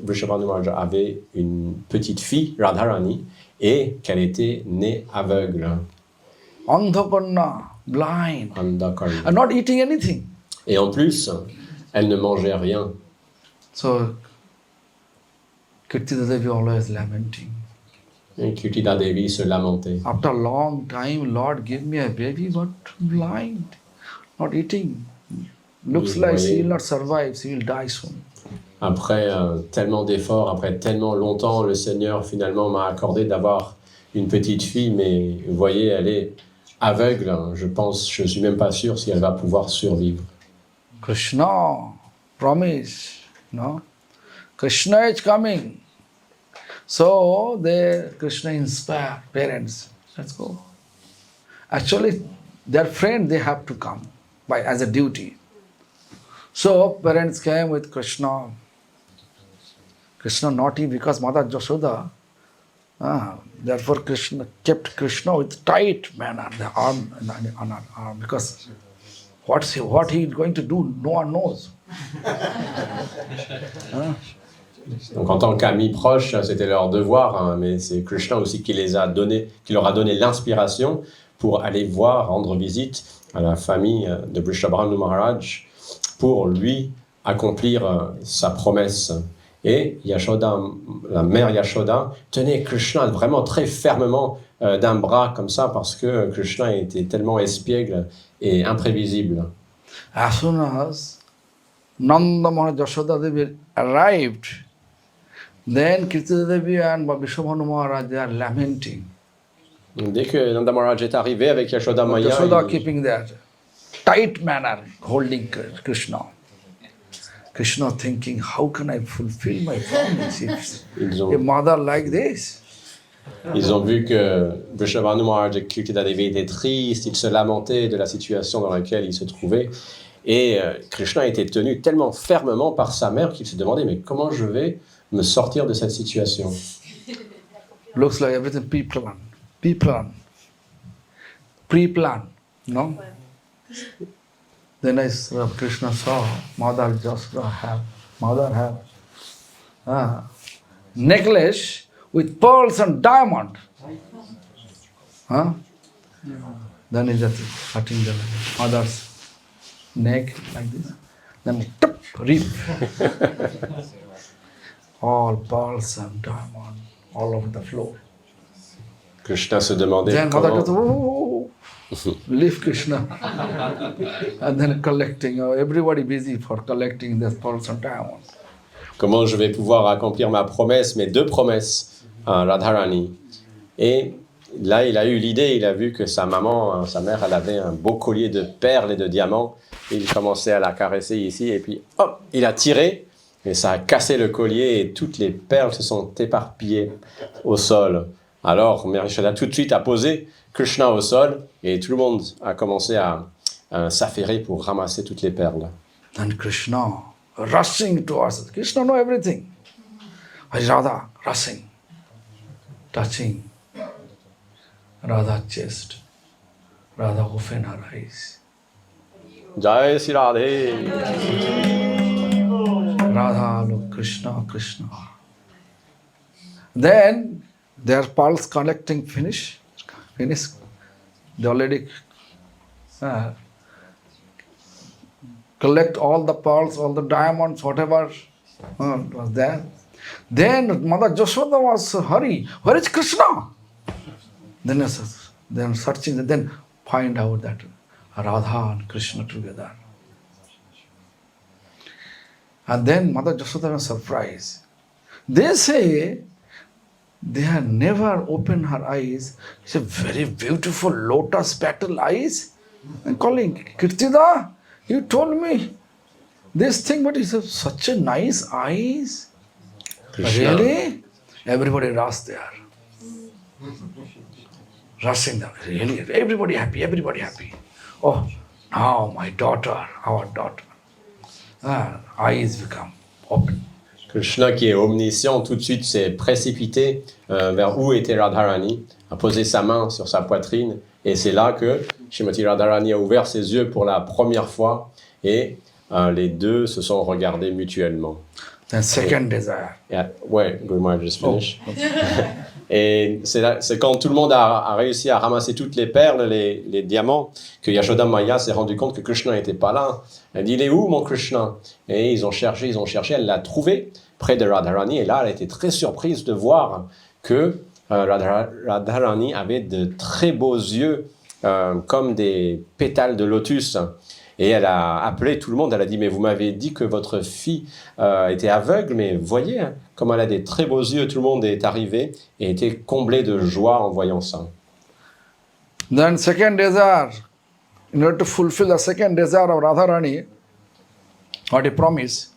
Vrishabhanu Maharaj avait une petite fille, Radharani, et qu'elle était née aveugle. Andhakonna, blind, Andakarna. and not eating anything. Et en plus, elle ne mangeait rien. So Kirtida Devi always lamenting. Et Kirtida Devi se lamentait. After a long time, Lord give me a baby, but blind, not eating. Looks Oui, like oui. she will not survive, she will die soon. Après tellement d'efforts, après tellement longtemps, le Seigneur finalement m'a accordé d'avoir une petite fille, mais vous voyez, elle est aveugle. Je suis même pas sûr si elle va pouvoir survivre. Krishna promise, no? Krishna is coming. So Krishna inspire parents. Let's go. Actually, their friend, they have to come as a duty. So parents came with Krishna. Krishna naughty because Mother Yashoda. Therefore Krishna kept Krishna with tight manner, the arm on her arm, because what he is going to do, no one knows. Donc en tant qu'amis proches, c'était leur devoir, hein, mais c'est Krishna aussi qui leur a donné l'inspiration pour aller rendre visite à la famille de Vrishabhanu Maharaj pour lui accomplir sa promesse. Et Yashoda, la mère Yashoda, tenait Krishna vraiment très fermement d'un bras comme ça parce que Krishna était tellement espiègle et imprévisible. As soon as Nanda Maharaj Yashoda Devi arrived, then Kirtida Devi and Vrishabhanu Maharaj, they are lamenting. Dès que Nanda Maharaj est arrivé avec Yashoda Maya, Yashoda keeping that tight manner, holding Krishna. Krishna thinking, how can I fulfill my promise if a mother like this? Ils ont vu que Vrishabhanu Maharaj et Kirtida Devi étaient tristes, ils se lamentaient de la situation dans laquelle ils se trouvaient. Et Krishna était tenu tellement fermement par sa mère qu'il se demandait, mais comment je vais me sortir de cette situation? Looks like everything pre-plan, no? Then Krishna saw Mother Yashoda have necklace with pearls and diamond. Then he just cutting the mother's neck like this. Then rip. All pearls and diamond all over the floor. Krishna se demandait Then Mother comment... goes, oh, leave Krishna. And then collecting, everybody busy for collecting the pearls and diamonds. Comment je vais pouvoir accomplir ma promesse, mes deux promesses à Radharani. Et là, il a eu l'idée, il a vu que sa mère, elle avait un beau collier de perles et de diamants. Il commençait à la caresser ici, et puis hop, il a tiré, et ça a cassé le collier, et toutes les perles se sont éparpillées au sol. Alors, Mère Yashoda tout de suite a posé Krishna au sol, et tout le monde a commencé à s'affairer pour ramasser toutes les perles. And Krishna rushing towards us. Krishna know everything. Radha rushing, touching Radha's chest. Radha opened her eyes. Jai Sri Radhe! Radha look, Krishna, Krishna. Then their pearls collecting finish. They already collect all the pearls, all the diamonds, whatever was there. Then Mother Yashoda was hurry. Where is Krishna? Then searching, then find out that Radha and Krishna together. And then Mother Yashoda was surprised. They say they have never opened her eyes. It's a very beautiful lotus petal eyes. And calling, Kirtida, you told me this thing, but it's such a nice eyes. Krishna. Really? Everybody rushed there. Rushing there. Really? Everybody happy, everybody happy. Oh, now my daughter, our daughter. Eyes become open. Krishna, qui est omniscient, tout de suite s'est précipité vers où était Radharani, a posé sa main sur sa poitrine, et c'est là que Srimati Radharani a ouvert ses yeux pour la première fois, et les deux se sont regardés mutuellement. The second desire. Ouais, Guru Maharaj, just finish. Et c'est quand tout le monde a réussi à ramasser toutes les perles, les diamants, que Yashoda Maya s'est rendu compte que Krishna n'était pas là. Elle dit, il est où mon Krishna? Et ils ont cherché, elle l'a trouvé près de Radharani, et là elle a été très surprise de voir que Radharani avait de très beaux yeux, comme des pétales de lotus. Et elle a appelé tout le monde, elle a dit, mais vous m'avez dit que votre fille était aveugle, mais voyez, hein, comme elle a des très beaux yeux, tout le monde est arrivé et était comblé de joie en voyant ça. Then second desire, in order to fulfill the second desire of Radharani, what he promised,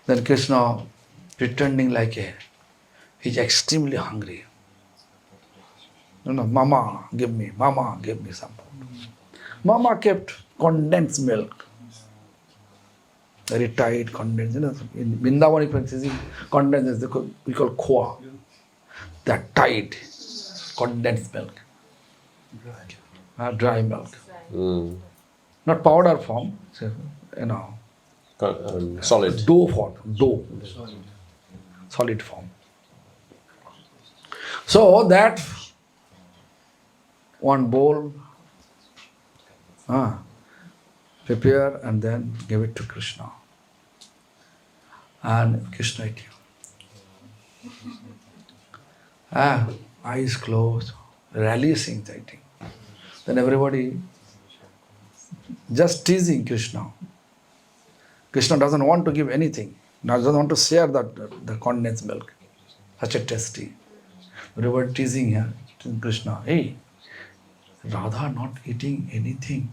then Krishna pretending like he's extremely hungry. Mama, give me some food. Mama kept condensed milk. Very tight condensed. In Vrindavan, if it's condensed, we call khoa. That tight condensed milk. Dry milk. Not powder form, Solid. dough form. Solid form. So that one bowl, prepare and then give it to Krishna. And Krishna ate. Eyes closed, releasing, chanting. Then everybody just teasing Krishna. Krishna doesn't want to give anything, doesn't want to share the condensed milk. Such a tasty. Everybody teasing here, Krishna. Hey, Radha not eating anything.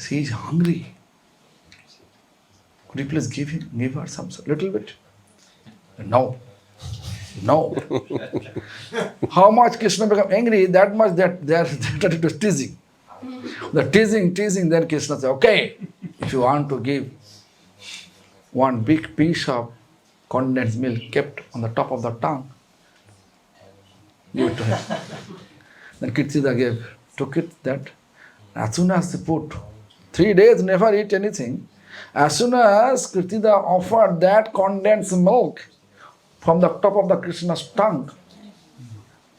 He is hungry. Could you please give her some little bit? No. How much Krishna become angry, that much that they are teasing. The teasing, then Krishna says, okay, if you want to give one big piece of condensed milk kept on the top of the tongue, give it to him. Then Kirtida took it that. As soon as they put 3 days, never eat anything. As soon as Kirtida offered that condensed milk from the top of the Krishna's tongue,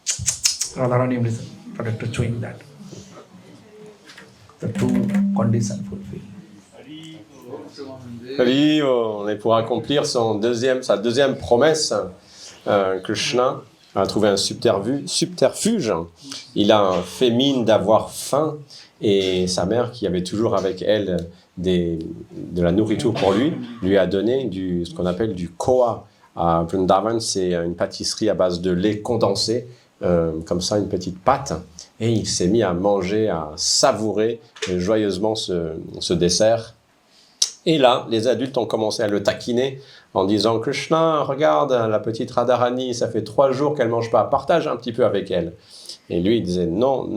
Radharani started to chewing that. The two conditions fulfilled. On est pour accomplir sa deuxième promesse. Krishna a trouvé un subterfuge. Il a fait mine d'avoir faim et sa mère, qui avait toujours avec elle de la nourriture pour lui a donné ce qu'on appelle du koa. À Vrindavan, c'est une pâtisserie à base de lait condensé, comme ça, une petite pâte. Et il s'est mis à manger, à savourer joyeusement ce dessert. Et là, les adultes ont commencé à le taquiner en disant « Krishna, regarde, la petite Radharani, ça fait 3 jours qu'elle ne mange pas, partage un petit peu avec elle. » Et lui, il disait « Non. »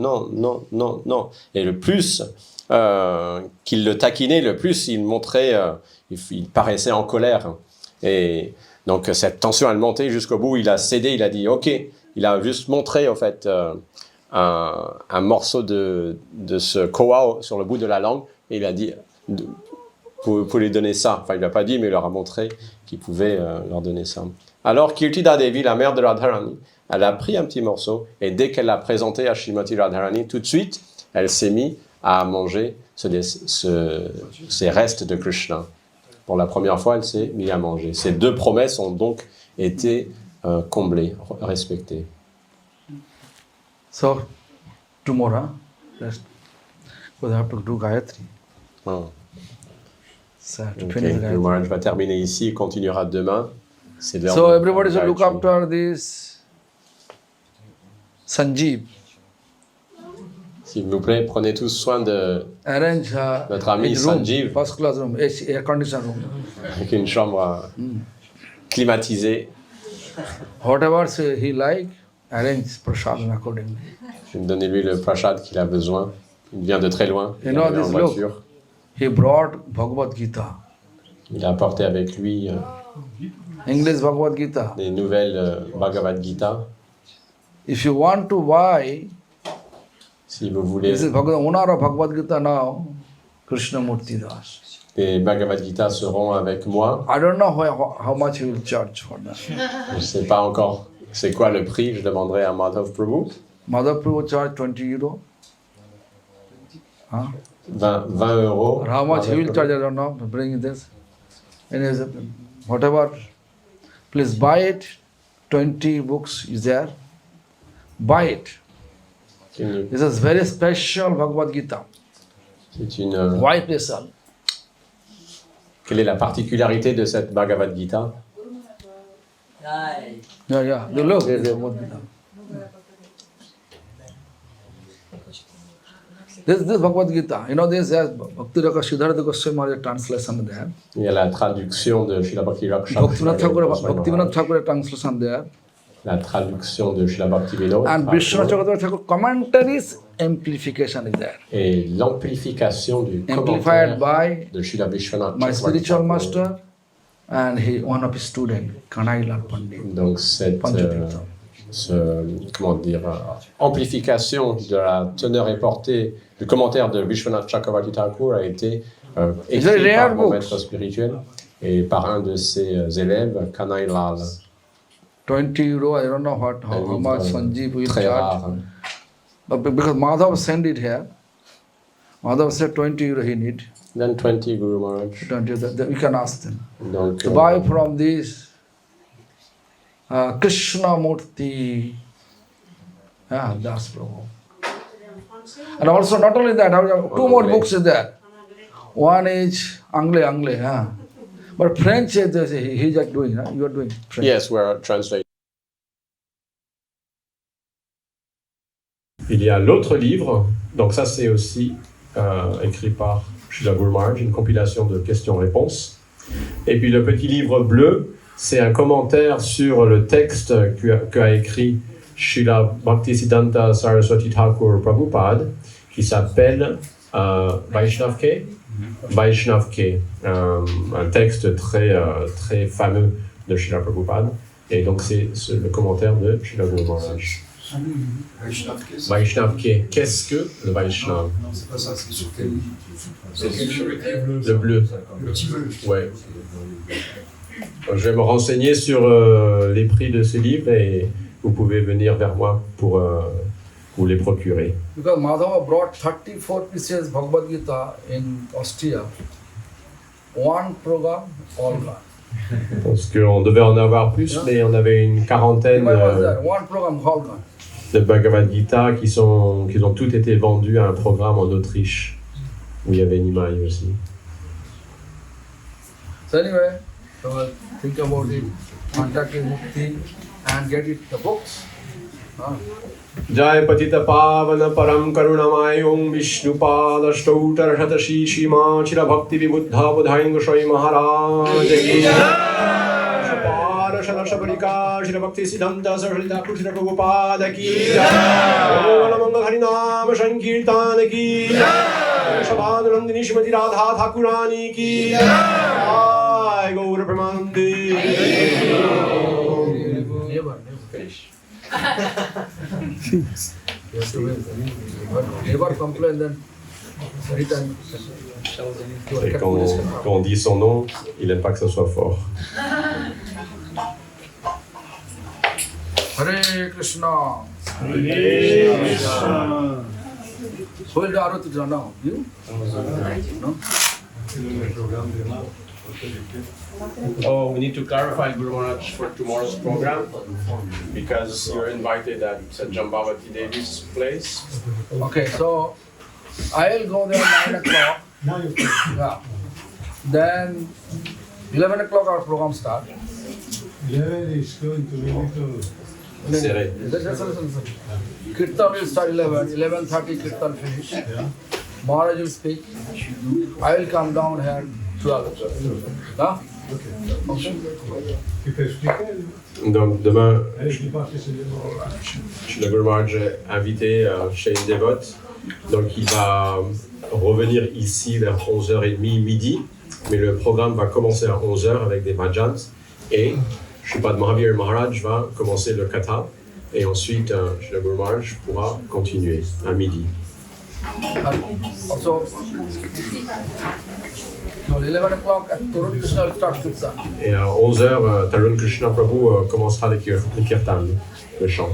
Et le plus qu'il le taquinait, le plus il montrait, il paraissait en colère. Et donc cette tension, elle montait jusqu'au bout, il a cédé, il a dit « Ok ». Il a juste montré, en fait, un morceau de ce koa sur le bout de la langue, et il a dit pour lui donner ça. Enfin, il ne l'a pas dit, mais il leur a montré qu'il pouvait leur donner ça. Alors, Kirtida Devi, la mère de Radharani, elle a pris un petit morceau, et dès qu'elle l'a présenté à Srimati Radharani, tout de suite, elle s'est mise à manger ces restes de Krishna. Pour la première fois, elle s'est mise à manger. Ces 2 promesses ont donc été comblées, respectées. So, tomorrow, we'll have to do Gayatri. Oh. So, to Ok, finish the le Gayatri. Maharaj va terminer ici, il continuera demain. C'est l'heure So de everybody should faire look la lecture. after this Sanjeev. S'il vous plaît, prenez tous soin de Arrange notre ami his room, Sanjeev first class room, air conditioned room. avec une chambre climatisée. Whatever he like, arrange prasad accordingly. Donnez-lui le prashad qu'il a besoin. Il vient de très loin. You Il know est en this voiture. look. He brought Bhagavad Gita, Il a apporté avec lui English Bhagavad Gita. des nouvelles Bhagavad Gita. If you want to buy, Si vous voulez this is owner of Bhagavad Gita now, Krishnamurti Das. des Bhagavad Gita seront avec moi. I don't know how much he will charge for that. Je ne sais pas encore c'est quoi le prix. Je demanderai à Madhav Prabhu. Mother Prabhu charge 20 euro. Huh? 20 euros. Or how much he will Madhav charge, I don't know, bring this. And whatever, please buy it. 20 books is there. Buy it. Prabhu. This is very special Bhagavad Gita. C'est une. Why special? Quelle est la particularité de cette Bhagavad Gita? Yeah. You look, there's a Bhagavad Gita. This Bhagavad Gita, you know, this has Bhakti Raka Siddhartha Goswami Maharaj translation there. Il y a la traduction de Srila Bhakti Bhaktivinoda Thakur translation there. La traduction de Srila Bhaktivinoda And Vishwanath Thakur. Thakur commentaries amplification is there. Et l'amplification du Amplified commentaire by de Srila Vishwanath my Thakur. spiritual master and one of his students, Kanai Pandit. Donc cette Panchatirtha. amplification de la teneur et portée du commentaire de Vishwanath Chakravarti Thakur a été écrit very rare par mon book. maître spirituel et par un de ses élèves, Kanai Lal. 20 euro, I don't know how Un livre, much Sanjeev will très charge. rare. But because Madhav sent it here, Madhav said 20 euro he need. Then 20 Guru Maharaj. 20, we can ask them. Donc, To buy from this Krishna Murti, Das Prabhu. And also not only that, I have two more books is there. One is Anglais. But French he's just doing, you are doing French. yes, we're translating. Il y a l'autre livre, donc ça c'est aussi écrit par Srila Guru Maharaj, une compilation de questions-réponses. Et puis le petit livre bleu, c'est un commentaire sur le texte qu'a écrit Srila Bhaktisiddhanta Saraswati Thakur Prabhupada, qui s'appelle Vaishnav Ke, un texte très fameux de Srila Prabhupada. Et donc c'est le commentaire de Srila Guru Maharaj. Vaishnav Ke. Qu'est-ce que le Vaishnav? Non, c'est pas ça, c'est sur quel livre? Le bleu. Le petit bleu. Ouais. Je vais me renseigner sur les prix de ces livres et vous pouvez venir vers moi pour vous les procurer. Because Madhava brought 34 pieces Bhagavad Gita in Austria. One program, all gone. Parce qu'on devait en avoir plus, mais on avait une quarantaine One program, all gone. de Bhagavad Gita qui ont toutes été vendus à un programme en Autriche, où il y avait Nimai aussi. So anyway, think about it, contact with Mukti and get it, the books. Jai Patita Pavana Param Karunamai Om Vishnupada Stoutar Shatashi Shima Chira Bhakti Vibuddha Budhain Goswami Maharaj Ki Shapara Shadarshaparika Shira Bhakti Siddhanta Saraswati Thakur Shira Prabhupada Ki Om Mangal Harinam Sankirtan Ki Shabanandini Shrimati Radha Thakurani Ki Jai Gaura Premanande. Never complain then. Return. Et quand on dit son nom, il n'aime pas que ça soit fort. Hare Krishna. Who will do Arati now? You? No? Oh, we need to clarify Guru Maharaj for tomorrow's program because you're invited at Jambavati Devi's place. Okay, so I'll go there 9 o'clock. Yeah. Then 11 o'clock our program starts. Serré. Kirtan will start 11, 11:30 Kirtan finish. Maharaj will speak. I will come down here 12. Huh? Okay. Donc demain, Srila Guru Maharaj est invité chez une dévote. Donc il va revenir ici vers 11h30 midi. Mais le programme va commencer à 11h avec des bhajans. Et Sripad Mahavir Maharaj va commencer le kata. Et ensuite, Srila Guru Maharaj pourra continuer à midi. Also, no, 11 o'clock at Tarun Krishna will start Kirtan. Et à 11h, Tarun Krishna Prabhu commencera le kirtan, le chant.